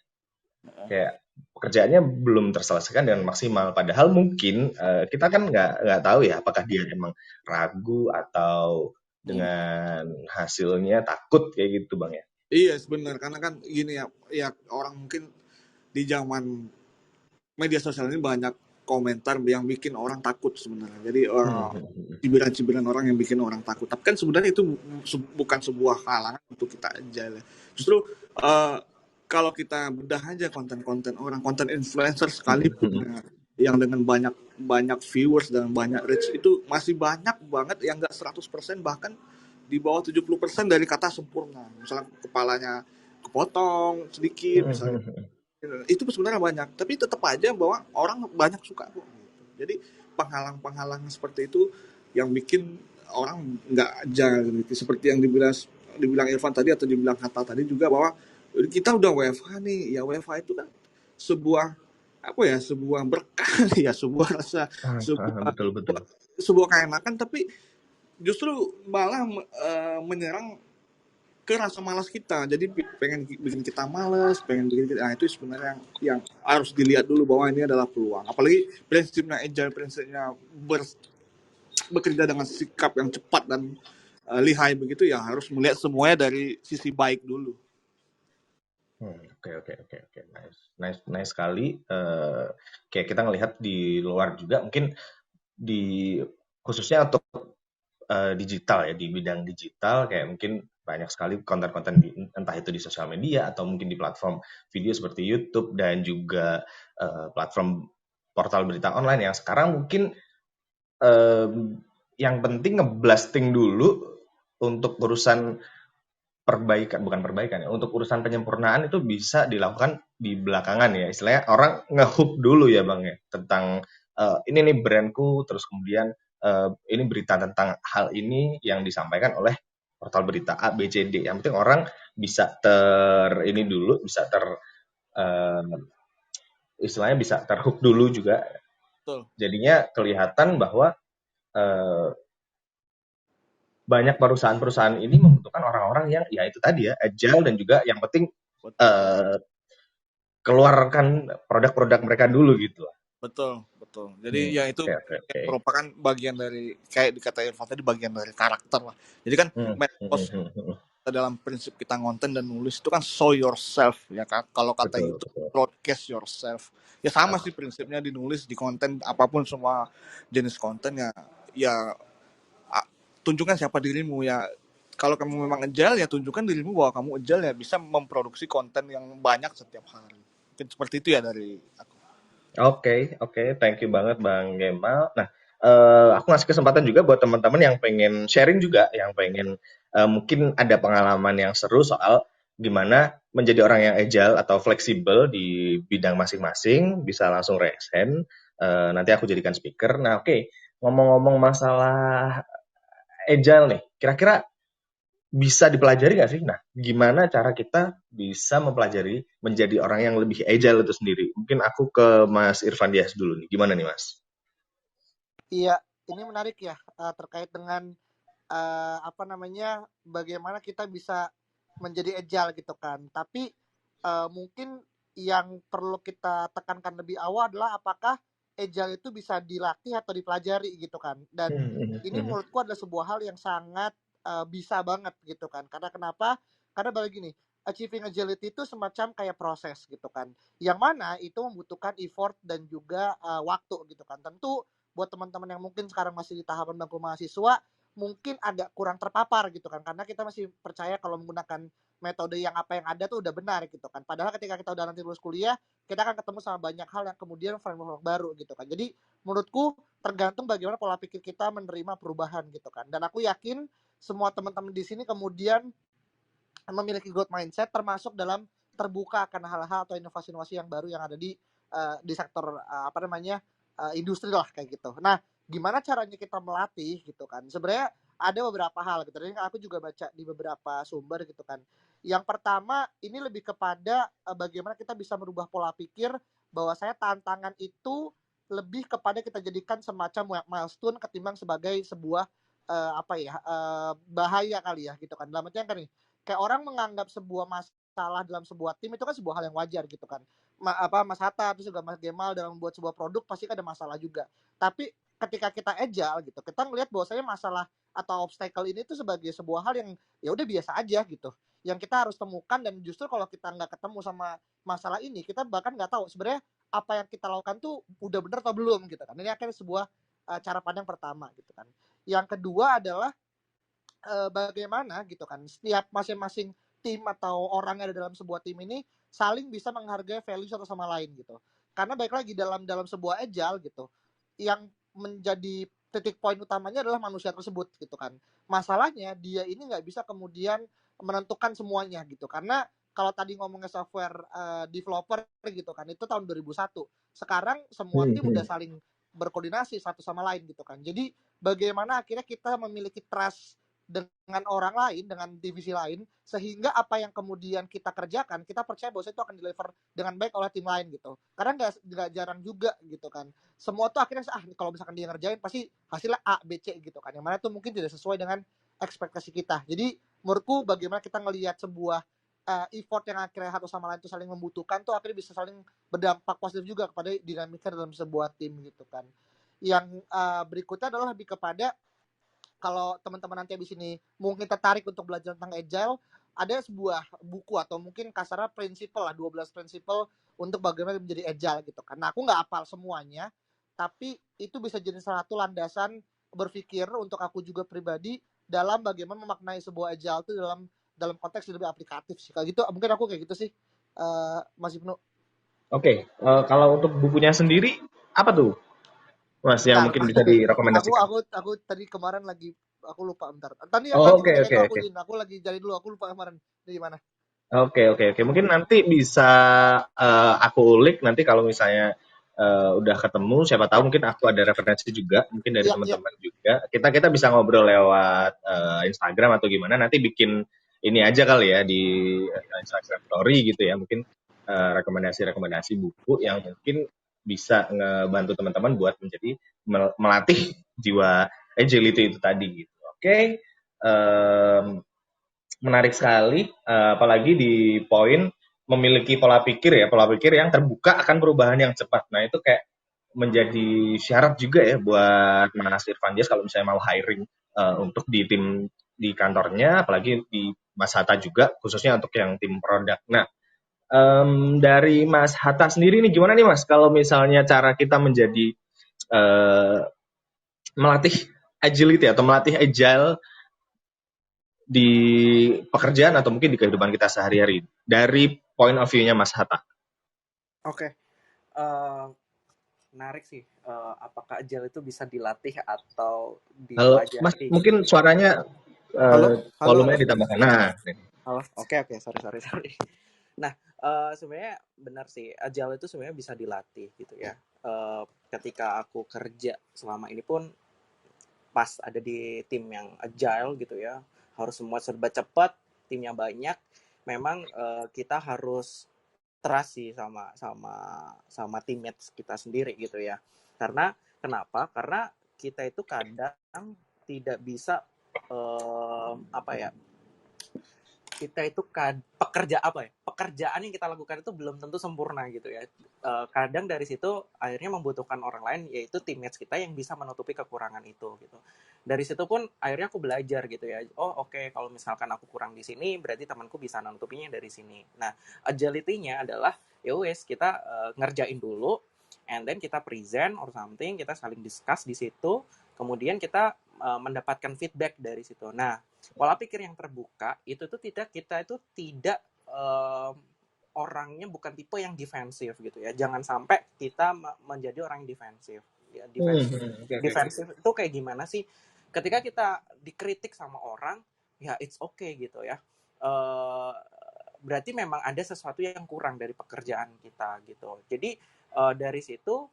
kayak pekerjaannya belum terselesaikan dengan maksimal. Padahal mungkin kita kan nggak tahu ya apakah dia emang ragu atau dengan hasilnya takut kayak gitu Bang ya. Iya, sebenarnya karena kan gini ya orang mungkin di zaman media sosial ini banyak komentar yang bikin orang takut sebenarnya. Jadi cibiran-cibiran orang yang bikin orang takut. Tapi kan sebenarnya itu bukan sebuah halangan untuk kita agile. Justru kalau kita bedah aja konten-konten orang, konten influencer sekalipun yang dengan banyak viewers dan banyak reach itu masih banyak banget yang nggak 100%, bahkan di bawah 70% dari kata sempurna. Misalnya kepalanya kepotong sedikit misalnya. Itu sebenarnya banyak, tapi tetap aja bahwa orang banyak suka kok. Jadi penghalang-penghalang seperti itu yang bikin orang nggak aja gitu. Seperti yang dibilang Irfan tadi atau dibilang Hatta tadi juga, bahwa kita udah WFH nih. Ya WFH itu kan sebuah sebuah berkah ya, sebuah rasa, Betul. sebuah keenakan, tapi justru malah menyerang ke rasa malas kita. Jadi pengen bikin kita malas, itu sebenarnya yang harus dilihat dulu bahwa ini adalah peluang. Apalagi prinsipnya agile, prinsipnya bekerja dengan sikap yang cepat dan lihai begitu, ya harus melihat semuanya dari sisi baik dulu. Oke. Nice sekali. Kayak kita ngelihat di luar juga mungkin khususnya untuk digital ya, di bidang digital kayak mungkin banyak sekali konten-konten entah itu di sosial media atau mungkin di platform video seperti YouTube dan juga platform portal berita online yang sekarang mungkin yang penting ngeblasting dulu untuk urusan bukan perbaikan ya, untuk urusan penyempurnaan itu bisa dilakukan di belakangan ya, istilahnya orang nge-hook dulu ya Bang ya, tentang ini nih brandku, terus kemudian ini berita tentang hal ini yang disampaikan oleh portal berita A, B, C, D. Yang penting orang bisa istilahnya bisa terhook dulu juga. Betul. Jadinya kelihatan bahwa banyak perusahaan-perusahaan ini membutuhkan orang-orang yang ya itu tadi ya, agile dan juga yang penting keluarkan produk-produk mereka dulu gitu. Betul. Jadi ya itu merupakan bagian dari, kayak dikata Irfan tadi, bagian dari karakter lah. Jadi kan medsos dalam prinsip kita ngonten dan nulis itu kan show yourself ya kan. Kalau kata itu broadcast yourself. Ya sama sih prinsipnya di nulis, di konten apapun, semua jenis konten ya tunjukkan siapa dirimu ya. Kalau kamu memang agile ya tunjukkan dirimu bahwa kamu agile ya, bisa memproduksi konten yang banyak setiap hari. Mungkin seperti itu ya dari aku. Oke, thank you banget Bang Gemal. Nah, aku ngasih kesempatan juga buat teman-teman yang pengen sharing juga, yang pengen mungkin ada pengalaman yang seru soal gimana menjadi orang yang agile atau fleksibel di bidang masing-masing, bisa langsung raise hand. Nanti aku jadikan speaker. Nah, oke. Ngomong-ngomong masalah agile nih, kira-kira bisa dipelajari nggak sih? Nah, gimana cara kita bisa mempelajari menjadi orang yang lebih agile itu sendiri? Mungkin aku ke Mas Irfan Dias dulu nih. Gimana nih, Mas? Iya, ini menarik ya, terkait dengan apa namanya, bagaimana kita bisa menjadi agile gitu kan. Tapi mungkin yang perlu kita tekankan lebih awal adalah apakah agile itu bisa dilatih atau dipelajari gitu kan. Dan ini menurutku adalah sebuah hal yang sangat bisa banget gitu kan. Karena kenapa? Karena bagi gini, achieving agility itu semacam kayak proses gitu kan. Yang mana itu membutuhkan effort dan juga waktu gitu kan. Tentu buat teman-teman yang mungkin sekarang masih di tahapan bangku mahasiswa mungkin agak kurang terpapar gitu kan, karena kita masih percaya kalau menggunakan metode yang apa yang ada tuh udah benar gitu kan, padahal ketika kita udah nanti lulus kuliah kita akan ketemu sama banyak hal yang kemudian framework baru gitu kan. Jadi menurutku tergantung bagaimana pola pikir kita menerima perubahan gitu kan, dan aku yakin semua teman-teman di sini kemudian memiliki growth mindset termasuk dalam terbuka akan hal-hal atau inovasi-inovasi yang baru yang ada di sektor apa namanya industri lah kayak gitu. Nah, gimana caranya kita melatih gitu kan? Sebenarnya ada beberapa hal gitu. Jadi aku juga baca di beberapa sumber gitu kan. Yang pertama ini lebih kepada bagaimana kita bisa merubah pola pikir bahwa saya tantangan itu lebih kepada kita jadikan semacam milestone ketimbang sebagai sebuah apa ya bahaya kali ya gitu kan. Dalam artian kan nih, kayak orang menganggap sebuah masalah dalam sebuah tim itu kan sebuah hal yang wajar gitu kan. Mas Hatta terus juga Mas Gemal dalam membuat sebuah produk pasti kan ada masalah juga. Tapi ketika kita agile gitu, kita ngelihat bahwasanya masalah atau obstacle ini tuh sebagai sebuah hal yang ya udah biasa aja gitu. Yang kita harus temukan, dan justru kalau kita nggak ketemu sama masalah ini, kita bahkan nggak tahu sebenarnya apa yang kita lakukan tuh udah benar atau belum gitu kan. Ini akan sebuah cara pandang pertama gitu kan. Yang kedua adalah bagaimana gitu kan setiap masing-masing tim atau orang yang ada dalam sebuah tim ini saling bisa menghargai value satu sama lain gitu. Karena baik lagi dalam sebuah agile gitu, yang menjadi titik poin utamanya adalah manusia tersebut gitu kan. Masalahnya dia ini nggak bisa kemudian menentukan semuanya gitu, karena kalau tadi ngomongnya software developer gitu kan, itu tahun 2001. Sekarang semua tim udah saling berkoordinasi satu sama lain gitu kan. Jadi bagaimana akhirnya kita memiliki trust dengan orang lain, dengan divisi lain, sehingga apa yang kemudian kita kerjakan, kita percaya bahwa itu akan deliver dengan baik oleh tim lain gitu. Karena nggak jarang juga gitu kan. Semua tuh akhirnya kalau misalkan dia ngerjain pasti hasilnya A, B, C gitu kan. Yang mana itu mungkin tidak sesuai dengan ekspektasi kita. Jadi menurutku bagaimana kita ngelihat sebuah effort yang akhirnya satu sama lain itu saling membutuhkan tuh akhirnya bisa saling berdampak positif juga kepada dinamika dalam sebuah tim gitu kan. Yang berikutnya adalah lebih kepada kalau teman-teman nanti habis ini mungkin tertarik untuk belajar tentang agile, ada sebuah buku atau mungkin kasarnya prinsipal lah, 12 prinsipal untuk bagaimana menjadi agile gitu. Karena aku nggak hafal semuanya, tapi itu bisa jadi salah satu landasan berpikir untuk aku juga pribadi dalam bagaimana memaknai sebuah agile itu dalam konteks lebih aplikatif sih. Kayak gitu, mungkin aku kayak gitu sih, Mas Ibnu. Oke, kalau untuk bukunya sendiri apa tuh, Mas, yang Bentar, mungkin bisa direkomendasikan? aku tadi kemarin lagi aku lupa bentar. Tadi Oh, nanti oke, ketika oke, itu oke. aku lagi cari dulu, aku lupa kemarin dari mana. Oke, oke, oke. Mungkin nanti bisa aku ulik nanti kalau misalnya udah ketemu, siapa tahu mungkin aku ada referensi juga, mungkin dari Iya, iya. teman-teman juga. Kita bisa ngobrol lewat Instagram atau gimana. Nanti bikin ini aja kali ya di Instagram Story gitu ya. Mungkin rekomendasi-rekomendasi buku yang mungkin bisa ngebantu teman-teman buat menjadi melatih jiwa agility itu tadi gitu. Oke. Menarik sekali, apalagi di poin memiliki pola pikir yang terbuka akan perubahan yang cepat. Nah, itu kayak menjadi syarat juga ya buat Mas Irfan Dias kalau misalnya mau hiring untuk di tim di kantornya, apalagi di Mas Hatta juga, khususnya untuk yang tim produk. Nah, dari Mas Hatta sendiri nih, gimana nih Mas, kalau misalnya cara kita menjadi melatih agility atau melatih agile di pekerjaan atau mungkin di kehidupan kita sehari-hari dari point of view-nya Mas Hatta. Oke, menarik sih. Apakah agile itu bisa dilatih atau Halo, Mas, dipelajari? mungkin suaranya Halo. volumenya ditambahkan. Nah, Halo. Oke, sorry. Nah, sebenarnya benar sih, agile itu sebenarnya bisa dilatih gitu ya. Ketika aku kerja selama ini pun pas ada di tim yang agile gitu ya, harus semua serba cepat, timnya banyak. Memang kita harus trust sih sama teammates kita sendiri gitu ya. Karena kenapa? Karena kita itu kadang tidak bisa apa ya? Kita itu pekerjaan yang kita lakukan itu belum tentu sempurna gitu ya. Kadang dari situ akhirnya membutuhkan orang lain, yaitu teammates kita yang bisa menutupi kekurangan itu gitu. Dari situ pun akhirnya aku belajar gitu ya. Oh oke, kalau misalkan aku kurang di sini, berarti temanku bisa menutupinya dari sini. Nah, agility-nya adalah ya wes kita ngerjain dulu, and then kita present or something, kita saling discuss di situ, kemudian kita mendapatkan feedback dari situ. Nah, pola pikir yang terbuka itu tuh kita itu tidak orangnya bukan tipe yang defensif gitu ya. Jangan sampai kita menjadi orang yang defensif. Ya, defensif itu kayak gimana sih? Ketika kita dikritik sama orang, ya it's okay gitu ya. Berarti memang ada sesuatu yang kurang dari pekerjaan kita gitu. Jadi dari situ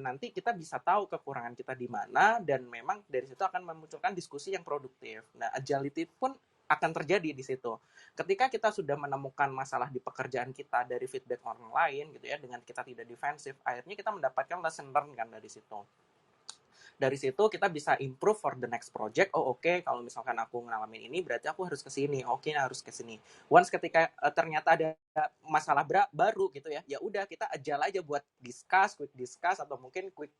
nanti kita bisa tahu kekurangan kita di mana, dan memang dari situ akan memunculkan diskusi yang produktif. Nah, agility pun akan terjadi di situ. Ketika kita sudah menemukan masalah di pekerjaan kita dari feedback orang lain gitu ya, dengan kita tidak defensif, akhirnya kita mendapatkan lesson learn kan dari situ. Dari situ kita bisa improve for the next project. Oh oke, kalau misalkan aku ngalamin ini berarti aku harus ke sini. Oke, harus ke sini. Once ketika ternyata ada masalah baru gitu ya, ya udah kita ajal aja buat quick discuss atau mungkin quick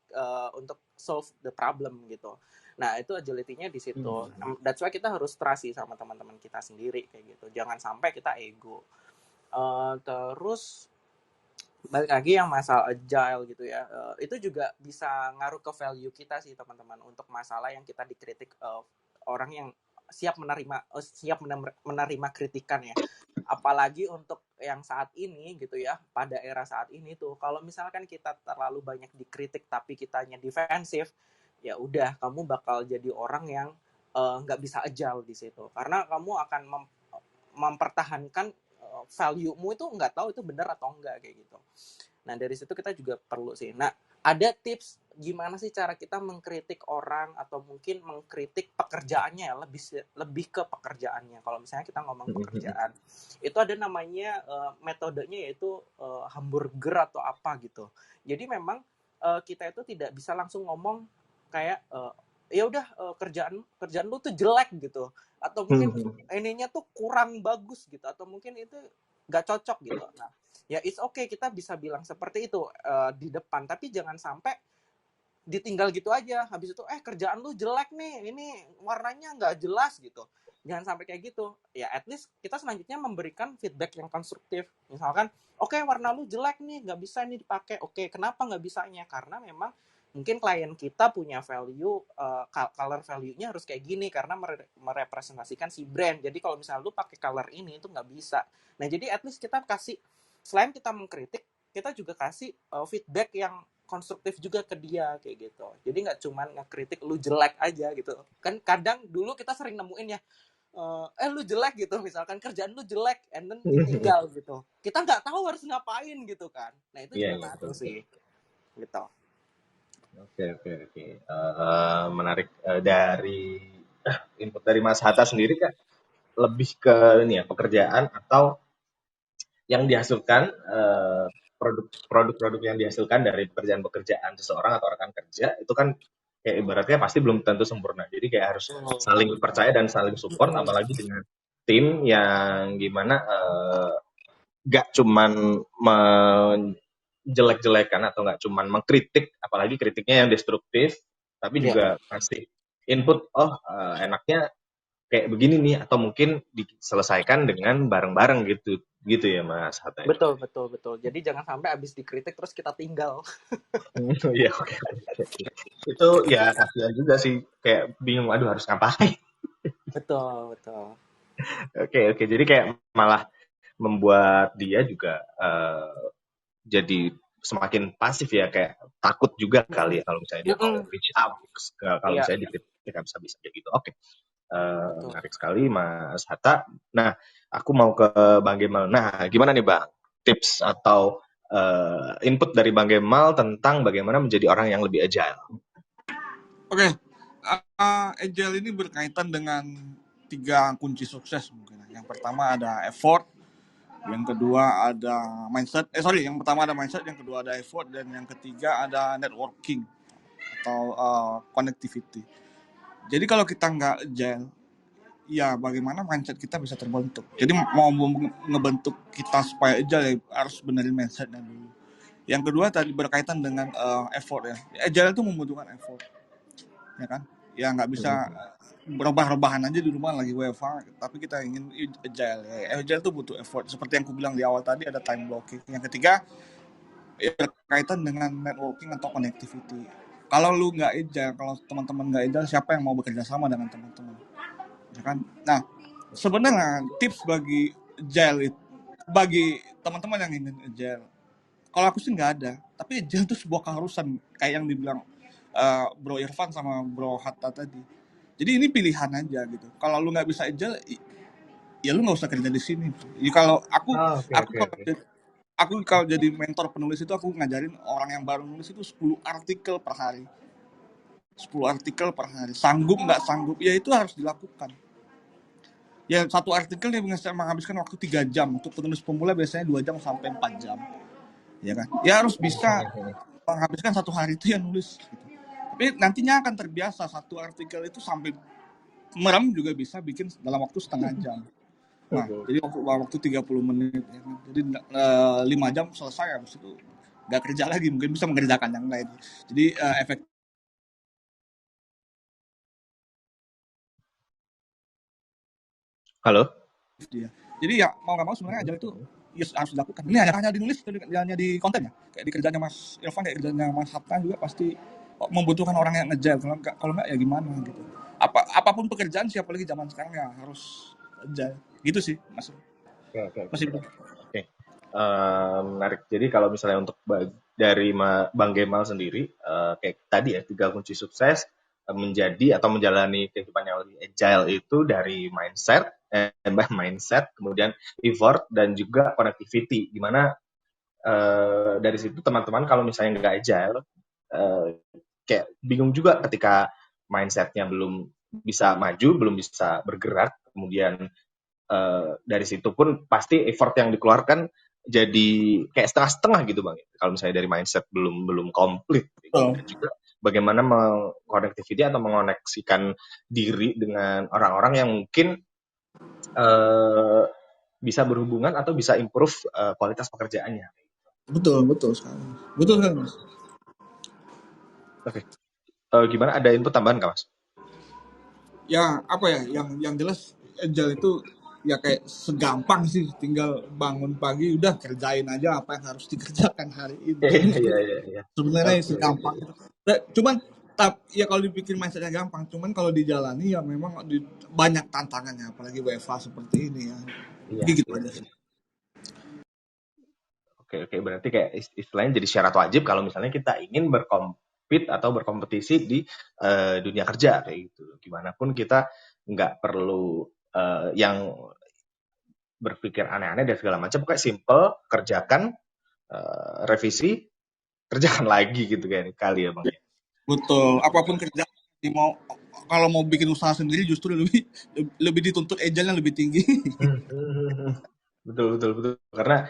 untuk solve the problem gitu. Nah, itu agility-nya di situ. That's why kita harus trust sama teman-teman kita sendiri kayak gitu. Jangan sampai kita ego. Terus balik lagi yang masalah agile gitu ya, itu juga bisa ngaruh ke value kita sih teman-teman, untuk masalah yang kita dikritik, orang yang siap menerima kritikan ya. Apalagi untuk yang saat ini gitu ya, pada era saat ini tuh, kalau misalkan kita terlalu banyak dikritik tapi kitanya defensif, ya udah kamu bakal jadi orang yang nggak bisa agile di situ, karena kamu akan mempertahankan value-mu itu nggak tahu itu benar atau enggak kayak gitu. Nah, dari situ kita juga perlu sih. Nah, ada tips gimana sih cara kita mengkritik orang atau mungkin mengkritik pekerjaannya ya, lebih ke pekerjaannya. Kalau misalnya kita ngomong pekerjaan, itu ada namanya metodenya yaitu hamburger atau apa gitu. Jadi memang kita itu tidak bisa langsung ngomong kayak ya udah kerjaan lu tuh jelek gitu, atau mungkin ininya tuh kurang bagus gitu, atau mungkin itu nggak cocok gitu. Nah, ya it's okay, kita bisa bilang seperti itu di depan, tapi jangan sampai ditinggal gitu aja. Habis itu kerjaan lu jelek nih, ini warnanya nggak jelas gitu. Jangan sampai kayak gitu. Ya at least kita selanjutnya memberikan feedback yang konstruktif. Misalkan, oke, warna lu jelek nih, nggak bisa ini dipakai. Oke, kenapa nggak bisanya? Karena memang mungkin klien kita punya value, color value-nya harus kayak gini karena merepresentasikan si brand. Jadi kalau misalnya lu pakai color ini itu nggak bisa. Nah, jadi at least kita kasih, selain kita mengkritik, kita juga kasih feedback yang konstruktif juga ke dia kayak gitu. Jadi nggak cuma ngekritik lu jelek aja gitu. Kan kadang dulu kita sering nemuin ya, lu jelek gitu, misalkan kerjaan lu jelek, and then ditinggal gitu. Kita nggak tahu harus ngapain gitu kan. Nah, itu juga ngaruh sih. Gitu. Oke. Menarik. Dari input dari Mas Hatta sendiri kan lebih ke ini ya, pekerjaan atau yang dihasilkan, produk-produk yang dihasilkan dari pekerjaan seseorang atau rekan kerja itu kan kayak ibaratnya pasti belum tentu sempurna. Jadi kayak harus saling percaya dan saling support, apalagi dengan tim yang gimana gak cuman jelek-jelekan atau nggak cuman mengkritik, apalagi kritiknya yang destruktif, tapi juga kasih input, enaknya kayak begini nih, atau mungkin diselesaikan dengan bareng-bareng gitu ya Mas Hatta. Betul. Jadi jangan sampai abis dikritik terus kita tinggal. Iya, oke. Itu ya kasihan juga sih, kayak bingung, aduh harus ngapain. Betul. Oke, jadi kayak malah membuat dia juga jadi semakin pasif ya, kayak takut juga kali ya kalau misalnya dia mau reach out, kalau misalnya dikritik bisa gitu. Oke. Menarik sekali Mas Hatta. Nah, aku mau ke Bang Gemal. Nah, gimana nih Bang, tips atau input dari Bang Gemal tentang bagaimana menjadi orang yang lebih agile? Oke. Agile ini berkaitan dengan 3 kunci sukses mungkin. Yang pertama ada effort, yang kedua ada mindset. Yang pertama ada mindset, yang kedua ada effort, dan yang ketiga ada networking atau connectivity. Jadi kalau kita nggak agile, ya bagaimana mindset kita bisa terbentuk. Jadi mau ngebentuk kita supaya agile, ya harus benerin mindsetnya dulu. Yang kedua tadi berkaitan dengan effort ya. Agile itu membutuhkan effort, ya kan? Ya nggak bisa berubah-rebahan aja di rumah lagi WFH, tapi kita ingin agile. Ya, agile itu butuh effort. Seperti yang aku bilang di awal tadi, ada time blocking. Yang ketiga ya berkaitan dengan networking atau connectivity. Kalau lu nggak agile, kalau teman-teman nggak agile, siapa yang mau bekerja sama dengan teman-teman? Ya kan? Nah, sebenarnya tips bagi agile itu, bagi teman-teman yang ingin agile, kalau aku sih nggak ada. Tapi agile itu sebuah keharusan, kayak yang dibilang Bro Irfan sama Bro Hatta tadi. Jadi ini pilihan aja gitu. Kalau lu nggak bisa agile, ya lu nggak usah kerja di sini. Ya, kalau aku kalau jadi mentor penulis itu, aku ngajarin orang yang baru nulis itu 10 artikel per hari. 10 artikel per hari. Sanggup nggak sanggup, ya itu harus dilakukan. Ya satu artikel dia menghabiskan waktu 3 jam. Untuk penulis pemula biasanya 2 jam sampai 4 jam. Ya kan? Ya harus bisa menghabiskan satu hari itu ya nulis. Gitu. Tapi nantinya akan terbiasa, satu artikel itu sampai merem juga bisa bikin dalam waktu setengah jam. Nah, jadi waktu 30 menit. Ya kan? Jadi 5 jam selesai, habis itu nggak kerja lagi, mungkin bisa mengerjakan yang lain. Jadi efek Halo? dia. Jadi ya mau nggak mau sebenarnya agile itu ya harus dilakukan. Ini hanya di nulis, hanya di konten ya. Kayak di kerjanya Mas Irfan, kayak kerjanya Mas Hatta juga pasti membutuhkan orang yang agile. Kalau nggak ya gimana gitu. Apapun pekerjaan, siapa lagi zaman sekarang ya harus agile. Gitu sih Mas. Mas Ibnu. Oke. Menarik. Jadi kalau misalnya untuk dari Bang Gemal sendiri, kayak tadi ya, 3 kunci sukses menjadi atau menjalani kehidupan yang lebih agile itu dari mindset, kemudian effort, dan juga connectivity. Dimana dari situ teman-teman kalau misalnya nggak agile, kayak bingung juga ketika mindsetnya belum bisa maju, belum bisa bergerak, kemudian dari situ pun pasti effort yang dikeluarkan jadi kayak setengah-setengah gitu Bang. Kalau misalnya dari mindset belum komplit. Dan juga bagaimana mengconnectivity atau mengoneksikan diri dengan orang-orang yang mungkin bisa berhubungan atau bisa improve kualitas pekerjaannya. Betul sekali. Betul sekali Mas. Oke. Gimana, ada input tambahan nggak Mas? Ya apa ya, yang jelas agile itu ya kayak segampang sih, tinggal bangun pagi udah kerjain aja apa yang harus dikerjakan hari ini. Iya. Sebenarnya segampang itu. Cuman ya kalau dipikir mindsetnya gampang, cuman kalau dijalani ya memang banyak tantangannya, apalagi WFH seperti ini ya. Gitu aja sih. Oke, berarti kayak istilahnya jadi syarat wajib kalau misalnya kita ingin berkompetisi di dunia kerja kayak gitu. Gimana pun kita nggak perlu yang berpikir aneh-aneh dan segala macam, kayak simple, kerjakan, revisi, kerjakan lagi gitu kan kali ya Bang. Betul, apapun kerjaan, kalau mau bikin usaha sendiri justru lebih dituntut agile-nya lebih tinggi. Betul. Karena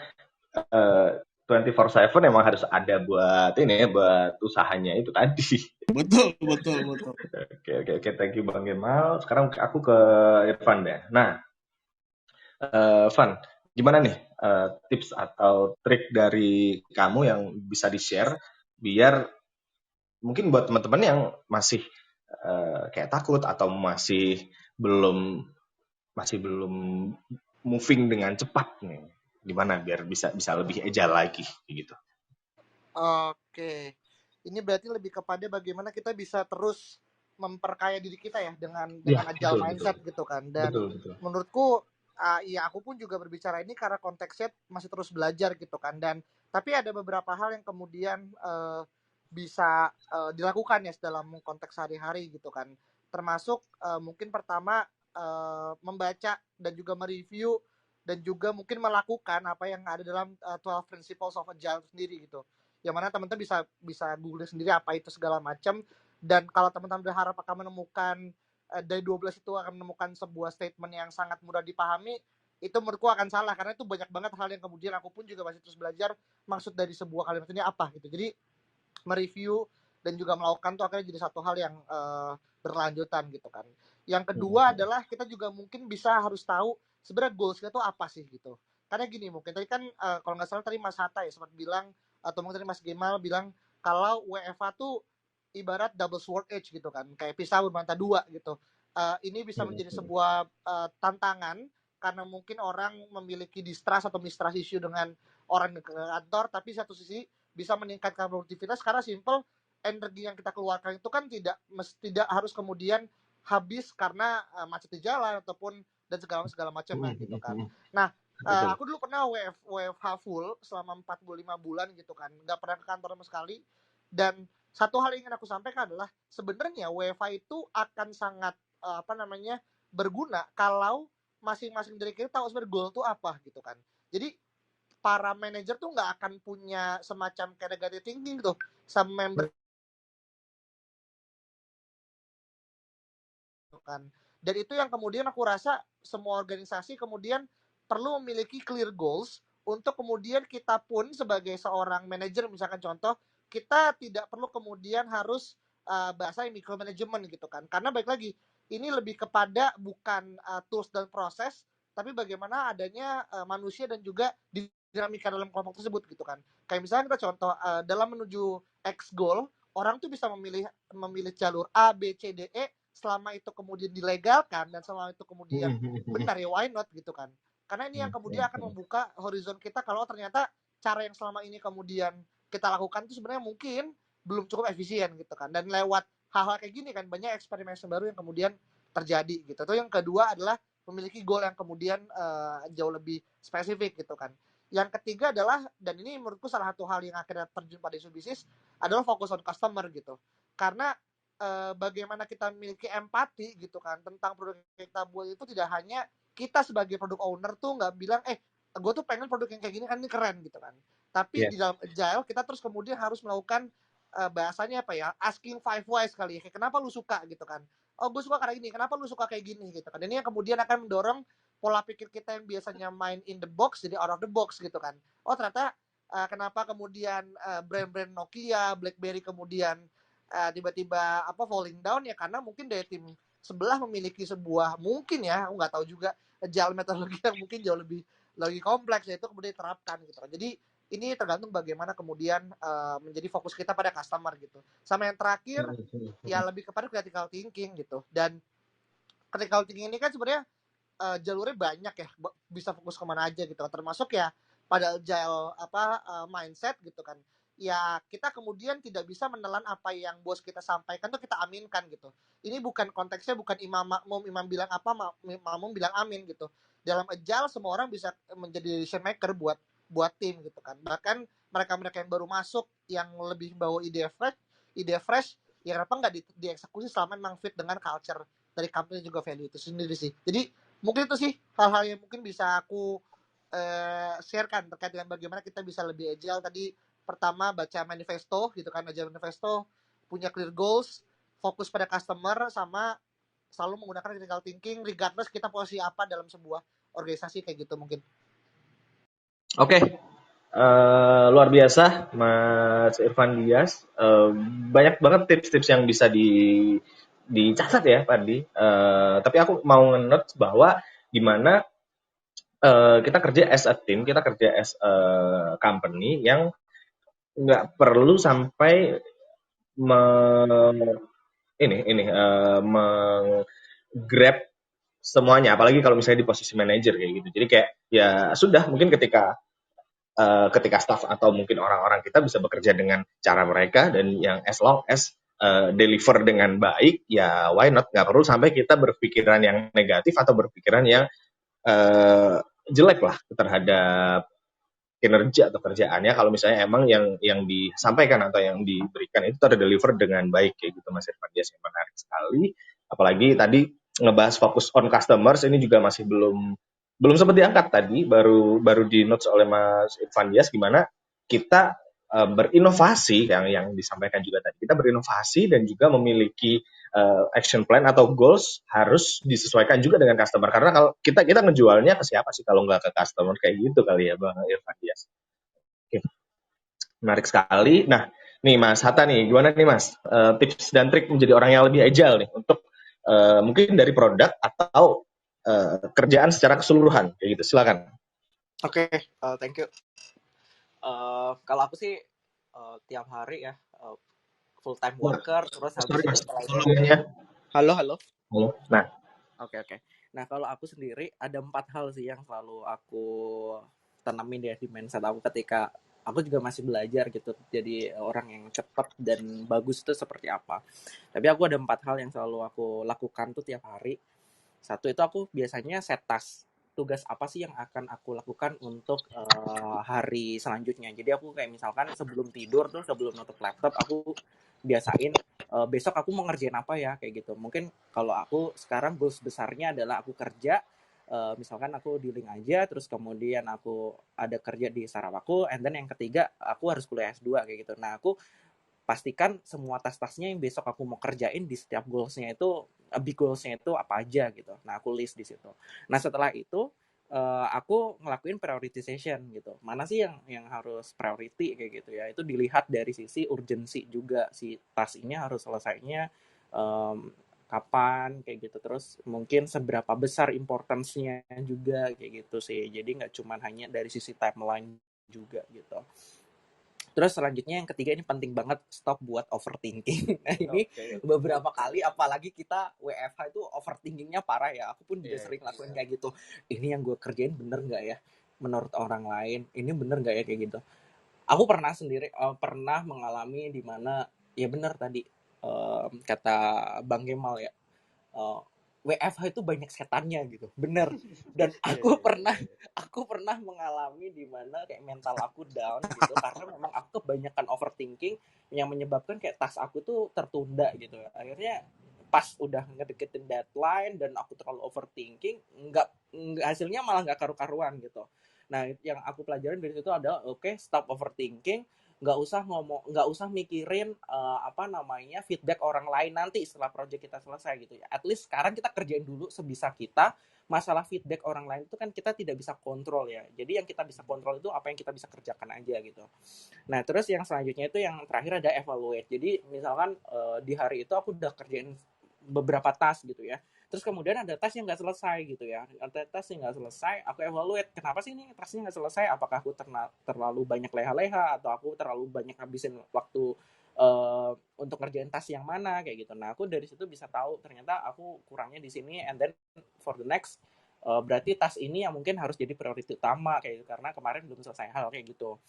24/7 emang harus ada buat ini ya, buat usahanya itu tadi. Betul. Oke, thank you Bang Gemal. Sekarang aku ke Irfan deh. Nah, Van, gimana nih tips atau trik dari kamu yang bisa di-share biar mungkin buat teman-teman yang masih kayak takut atau masih belum moving dengan cepat nih, gimana biar bisa lebih agile lagi gitu. Oke, ini berarti lebih kepada bagaimana kita bisa terus memperkaya diri kita ya dengan agile mindset gitu kan. Dan menurutku ya aku pun juga berbicara ini karena konteksnya masih terus belajar gitu kan. Dan tapi ada beberapa hal yang kemudian bisa dilakukan ya dalam konteks sehari-hari gitu kan. Termasuk mungkin pertama membaca dan juga mereview dan juga mungkin melakukan apa yang ada dalam 12 Principles of Agile sendiri gitu. Yang mana teman-teman bisa google sendiri apa itu segala macam. Dan kalau teman-teman berharap akan menemukan dari 12 itu akan menemukan sebuah statement yang sangat mudah dipahami, itu menurutku akan salah, karena itu banyak banget hal yang kemudian aku pun juga masih terus belajar maksud dari sebuah kalimat ini apa gitu. Jadi mereview dan juga melakukan tuh akhirnya jadi satu hal yang berlanjutan gitu kan. Yang kedua adalah kita juga mungkin bisa harus tahu sebenarnya goals kita tuh apa sih gitu. Karena gini, mungkin tadi kan kalau nggak salah tadi Mas Hatta ya sempat bilang, atau mungkin tadi Mas Gemal bilang kalau WFA tuh ibarat double sword edge gitu kan, kayak pisau bermata dua gitu. Ini bisa menjadi sebuah tantangan karena mungkin orang memiliki distrust atau mistrust issue dengan orang di kantor, tapi satu sisi bisa meningkatkan produktivitas karena simple, energi yang kita keluarkan itu kan tidak harus kemudian habis karena macet di jalan ataupun dan segala macamnya gitu kan. Nah, aku dulu pernah WFH full selama 45 bulan gitu kan, nggak pernah ke kantor sama sekali. Dan satu hal yang ingin aku sampaikan adalah sebenarnya WFH itu akan sangat berguna kalau masing-masing dari kita tahu sebenarnya goal itu apa gitu kan. Jadi para manajer tuh nggak akan punya semacam kayak negative thinking tuh sama member kan. Dan itu yang kemudian aku rasa semua organisasi kemudian perlu memiliki clear goals untuk kemudian kita pun sebagai seorang manajer, misalkan contoh, kita tidak perlu kemudian harus bahasa micromanagement gitu kan. Karena baik lagi, ini lebih kepada bukan tools dan proses, tapi bagaimana adanya manusia dan juga dinamika dalam kelompok tersebut gitu kan. Kayak misalnya kita contoh dalam menuju X goal, orang tuh bisa memilih jalur A, B, C, D, E selama itu kemudian dilegalkan dan selama itu kemudian benar ya why not gitu kan. Karena ini yang kemudian akan membuka horizon kita kalau ternyata cara yang selama ini kemudian kita lakukan itu sebenarnya mungkin belum cukup efisien gitu kan. Dan lewat hal-hal kayak gini kan banyak eksperimen baru yang kemudian terjadi gitu. Itu yang kedua adalah memiliki goal yang kemudian jauh lebih spesifik gitu kan. Yang ketiga adalah, dan ini menurutku salah satu hal yang akhirnya terjun pada isu bisnis, adalah fokus on customer gitu. Karena bagaimana kita memiliki empati gitu kan tentang produk yang kita buat itu tidak hanya kita sebagai produk owner tuh nggak bilang gue tuh pengen produk yang kayak gini kan ini keren gitu kan. Tapi di dalam agile kita terus kemudian harus melakukan bahasanya apa ya, asking 5 whys kali ya, kayak kenapa lu suka gitu kan. Oh gue suka karena gini, kenapa lu suka kayak gini gitu kan. Dan ini yang kemudian akan mendorong pola pikir kita yang biasanya main in the box jadi out of the box gitu kan. Oh ternyata kenapa kemudian brand-brand Nokia, BlackBerry kemudian tiba-tiba falling down ya karena mungkin dari tim sebelah memiliki sebuah, mungkin ya aku nggak tahu juga, agile metodologi yang mungkin jauh lebih kompleks, yaitu kemudian diterapkan gitu. Jadi ini tergantung bagaimana kemudian menjadi fokus kita pada customer gitu. Sama yang terakhir ya lebih kepada critical thinking gitu. Dan critical thinking ini kan sebenarnya jalurnya banyak ya, bisa fokus kemana aja gitu, termasuk ya pada agile mindset gitu kan. Ya kita kemudian tidak bisa menelan apa yang bos kita sampaikan tuh kita aminkan gitu. Ini bukan konteksnya bukan imam makmum, imam bilang apa makmum bilang amin gitu. Dalam agile semua orang bisa menjadi decision maker buat tim gitu kan. Bahkan mereka yang baru masuk yang lebih bawa ide fresh ya kenapa nggak dieksekusi selama memang fit dengan culture dari company juga value itu sendiri sih. Jadi mungkin itu sih hal-hal yang mungkin bisa aku sharekan terkait dengan bagaimana kita bisa lebih agile. Tadi pertama baca manifesto gitu kan, agile manifesto, punya clear goals, fokus pada customer, sama selalu menggunakan critical thinking regardless kita posisi apa dalam sebuah organisasi kayak gitu mungkin. Oke. Luar biasa Mas Irfan Dias. Banyak banget tips-tips yang bisa dicatat ya Pandi. Tapi aku mau nge-note bahwa gimana kita kerja as a team, kita kerja as a company yang nggak perlu sampai grab semuanya, apalagi kalau misalnya di posisi manajer kayak gitu. Jadi kayak ya sudah, mungkin ketika staff atau mungkin orang-orang kita bisa bekerja dengan cara mereka dan yang as long as deliver dengan baik, ya why not, nggak perlu sampai kita berpikiran yang negatif atau berpikiran yang jelek lah terhadap kinerja atau kerjaannya kalau misalnya emang yang disampaikan atau yang diberikan itu terdeliver dengan baik kayak gitu Mas Irfan Dias. Yang menarik sekali, apalagi tadi ngebahas fokus on customers, ini juga masih belum sempat diangkat tadi, baru di notes oleh Mas Irfan Dias gimana kita berinovasi yang disampaikan juga tadi. Kita berinovasi dan juga memiliki action plan atau goals harus disesuaikan juga dengan customer. Karena kalau kita ngejualnya ke siapa sih kalau nggak ke customer, kayak gitu kali ya Bang Irfan Dias. Oke, menarik sekali. Nah, nih Mas Hatta nih, gimana nih Mas? Tips dan trik menjadi orang yang lebih agile nih untuk mungkin dari produk atau kerjaan secara keseluruhan kayak gitu. Silakan. Oke, thank you. Kalau aku sih tiap hari ya full time worker, terus habis Sorry itu Mas, setelah itu tolong ya. halo. Halo. Nah, Oke. Nah, kalau aku sendiri ada 4 hal sih yang selalu aku tanamin ya di mindset aku ketika aku juga masih belajar gitu. Jadi orang yang cepat dan bagus itu seperti apa. Tapi aku ada 4 hal yang selalu aku lakukan tuh tiap hari. Satu itu aku biasanya set task. Tugas apa sih yang akan aku lakukan untuk hari selanjutnya. Jadi aku kayak misalkan sebelum tidur tuh, sebelum nutup laptop, aku biasain besok aku mau ngerjain apa ya kayak gitu. Mungkin kalau aku sekarang goals besarnya adalah aku kerja, misalkan aku di link aja, terus kemudian aku ada kerja di startup aku, and then yang ketiga aku harus kuliah S2 kayak gitu. Nah, aku pastikan semua tas-tasnya yang besok aku mau kerjain di setiap goals-nya itu, big goals-nya itu apa aja gitu. Nah, aku list di situ. Nah, setelah itu aku ngelakuin prioritization gitu. Mana sih yang harus priority kayak gitu ya. Itu dilihat dari sisi urgency juga, si tas ini harus selesainya kapan kayak gitu. Terus mungkin seberapa besar importance-nya juga kayak gitu sih. Jadi nggak cuma hanya dari sisi timeline juga gitu. Terus selanjutnya yang ketiga ini penting banget, stop buat overthinking. Nah, ini beberapa kali apalagi kita WFH itu overthinkingnya parah ya. Aku pun juga sering lakuin kayak gitu. Ini yang gue kerjain bener nggak ya? Menurut orang lain, ini bener nggak ya kayak gitu. Aku pernah sendiri pernah mengalami di mana ya bener tadi kata Bang Kemal ya. WFH itu banyak setannya gitu, bener. Dan aku pernah mengalami di mana kayak mental aku down gitu karena memang aku kebanyakan overthinking yang menyebabkan kayak tas aku tuh tertunda gitu. Akhirnya pas udah ngedeketin deadline dan aku terlalu overthinking, nggak hasilnya malah nggak karu-karuan gitu. Nah, yang aku pelajarin dari situ adalah oke, stop overthinking, nggak usah mikirin feedback orang lain nanti setelah project kita selesai gitu ya. At least sekarang kita kerjain dulu sebisa kita. Masalah feedback orang lain itu kan kita tidak bisa kontrol ya. Jadi yang kita bisa kontrol itu apa yang kita bisa kerjakan aja gitu. Nah, terus yang selanjutnya itu yang terakhir ada evaluate. Jadi misalkan di hari itu aku udah kerjain beberapa task gitu ya. Terus kemudian ada task yang nggak selesai gitu ya. Ada task yang nggak selesai, aku evaluate. Kenapa sih ini tasknya nggak selesai? Apakah aku terlalu banyak leha-leha atau aku terlalu banyak ngabisin waktu untuk ngerjain task yang mana kayak gitu. Nah, aku dari situ bisa tahu ternyata aku kurangnya di sini, and then for the next berarti task ini yang mungkin harus jadi prioritas utama kayak gitu karena kemarin belum selesai hal kayak gitu.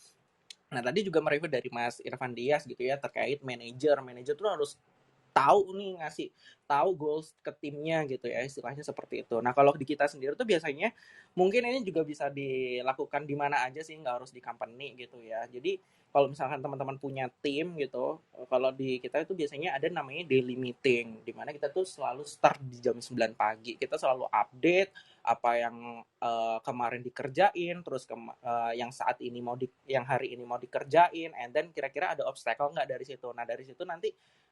Nah, tadi juga mereview dari Mas Irfan Dias gitu ya terkait manajer tuh harus tahu nih, ngasih tahu goals ke timnya gitu ya, istilahnya seperti itu. Nah, kalau di kita sendiri tuh biasanya mungkin ini juga bisa dilakukan di mana aja sih, nggak harus di company gitu ya. Jadi kalau misalkan teman-teman punya tim gitu, kalau di kita itu biasanya ada namanya daily meeting, di mana kita tuh selalu start di jam 9 pagi. Kita selalu update apa yang kemarin dikerjain, terus yang saat ini yang hari ini mau dikerjain, and then kira-kira ada obstacle nggak dari situ. Nah, dari situ nanti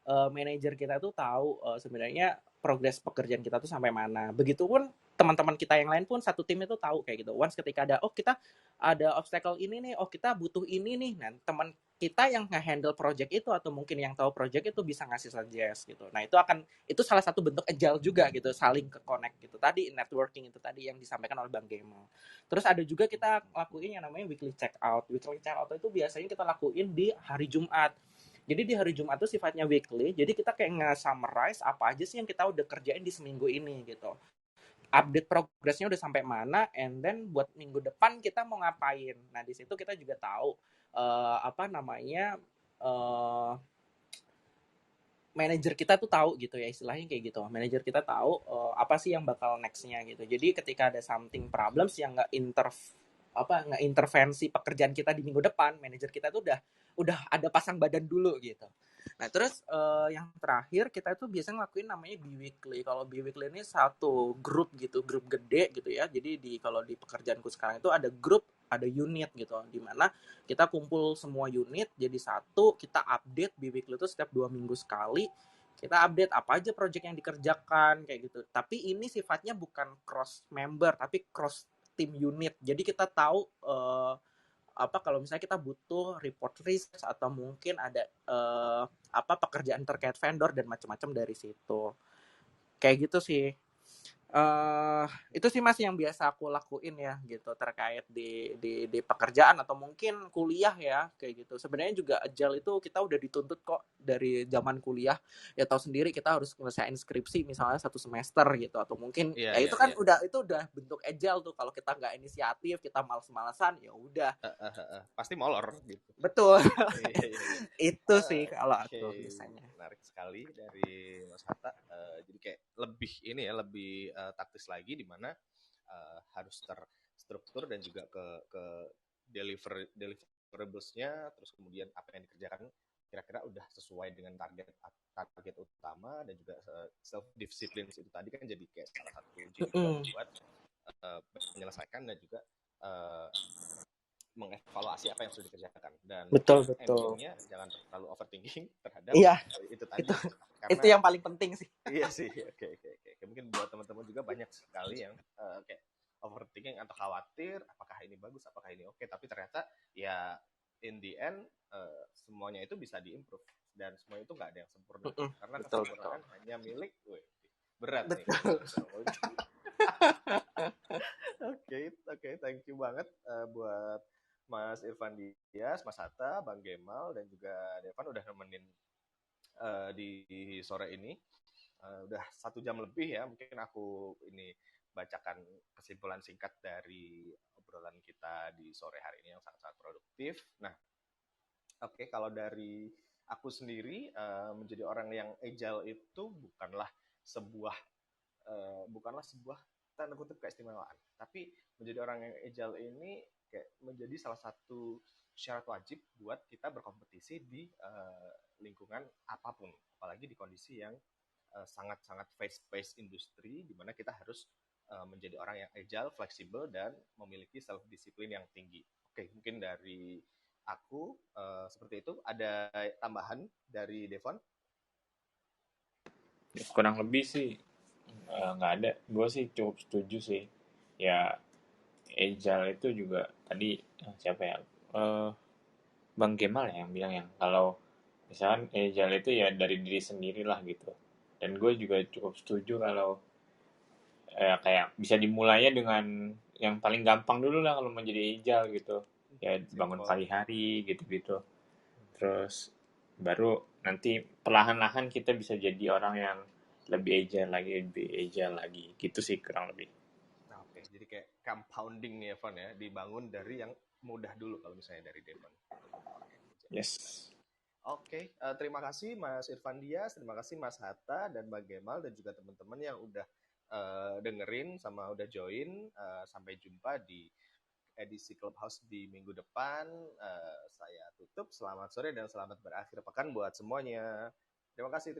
manajer kita tuh tahu sebenarnya progres pekerjaan kita tuh sampai mana. Begitupun teman-teman kita yang lain pun satu tim itu tahu kayak gitu. Once ketika ada kita ada obstacle ini nih, kita butuh ini nih. Nah, teman kita yang nge-handle project itu atau mungkin yang tahu project itu bisa ngasih suggest gitu. Nah, itu salah satu bentuk agile juga gitu, saling ke connect gitu. Tadi networking itu tadi yang disampaikan oleh Bang Gemal. Terus ada juga kita lakuin yang namanya weekly check out. Weekly check out itu biasanya kita lakuin di hari Jumat. Jadi di hari Jumat itu sifatnya weekly, jadi kita kayak nge-summarize apa aja sih yang kita udah kerjain di seminggu ini gitu. Update progresnya udah sampai mana, and then buat minggu depan kita mau ngapain. Nah, di situ kita juga tahu manajer kita tuh tahu gitu ya, istilahnya kayak gitu. Manajer kita tahu apa sih yang bakal next-nya gitu. Jadi ketika ada something problems yang nggak intervensi pekerjaan kita di minggu depan, manajer kita tuh udah ada pasang badan dulu gitu. Nah, terus yang terakhir kita itu biasanya ngelakuin namanya bi-weekly. Kalau bi-weekly ini satu grup gitu, grup gede gitu ya. Jadi kalau di pekerjaanku sekarang itu ada grup ada unit gitu, dimana kita kumpul semua unit jadi satu, kita update di weekly itu setiap 2 minggu sekali, kita update apa aja project yang dikerjakan kayak gitu. Tapi ini sifatnya bukan cross member tapi cross tim unit, jadi kita tahu kalau misalnya kita butuh report risk atau mungkin ada pekerjaan terkait vendor dan macam-macam dari situ, kayak gitu sih. Itu sih Mas yang biasa aku lakuin ya gitu, terkait di pekerjaan atau mungkin kuliah ya kayak gitu. Sebenarnya juga agile itu kita udah dituntut kok dari zaman kuliah, ya tahu sendiri kita harus selesaiin skripsi misalnya 1 semester gitu, atau mungkin ya itu kan udah bentuk agile tuh. Kalau kita nggak inisiatif, kita males-malesan, ya udah pasti molor gitu. betul. Iya. Itu sih kalau aku Oke, biasanya. menarik sekali dari Mas Hatta. Jadi kayak lebih taktis lagi, di mana harus terstruktur dan juga ke deliverables-nya, terus kemudian apa yang dikerjakan kira-kira udah sesuai dengan target utama, dan juga self discipline itu tadi kan jadi kayak salah satu kunci juga buat menyelesaikan dan juga mengevaluasi apa yang sudah dikerjakan, dan betul endingnya jangan terlalu overthinking terhadap itu tadi. itu Karena itu yang paling penting sih. Iya sih. Oke. Mungkin buat teman-teman juga banyak sekali yang kayak overthinking atau khawatir apakah ini bagus, apakah ini oke, tapi ternyata ya in the end semuanya itu bisa diimprove, dan semua itu nggak ada yang sempurna, karena kesempurnaan hanya milik berat nih. Oke, thank you banget buat Mas Irfan Dias, Mas Hatta, Bang Gemal, dan juga Devan udah nemenin di sore ini. Udah 1 jam lebih ya, mungkin aku ini bacakan kesimpulan singkat dari obrolan kita di sore hari ini yang sangat-sangat produktif. Nah, kalau dari aku sendiri, menjadi orang yang agile itu bukanlah sebuah tanda kutip keistimewaan, tapi menjadi orang yang agile ini kayak menjadi salah satu syarat wajib buat kita berkompetisi di lingkungan apapun, apalagi di kondisi yang sangat-sangat fast-paced industri, di mana kita harus menjadi orang yang agile, fleksibel, dan memiliki self-discipline yang tinggi. Oke, mungkin dari aku seperti itu. Ada tambahan dari Devon? Kurang lebih sih nggak ada. Gue sih cukup setuju sih. Ya, agile itu juga tadi siapa ya? Bang Kemal ya yang bilang yang kalau misalkan agile itu ya dari diri sendiri lah gitu. Dan gue juga cukup setuju kalau kayak bisa dimulainya dengan yang paling gampang dulu lah kalau menjadi agile gitu. Ya bangun pagi hari gitu-gitu. Terus baru nanti perlahan-lahan kita bisa jadi orang yang lebih agile lagi gitu sih kurang lebih. Oke, jadi kayak compounding nih Evan ya, dibangun dari yang mudah dulu kalau misalnya dari Devon. Yes. Oke, terima kasih Mas Irfan Dias, terima kasih Mas Hatta dan Bang Gemal, dan juga teman-teman yang udah dengerin sama udah join. Sampai jumpa di edisi Clubhouse di minggu depan. Saya tutup. Selamat sore dan selamat berakhir pekan buat semuanya. Terima kasih.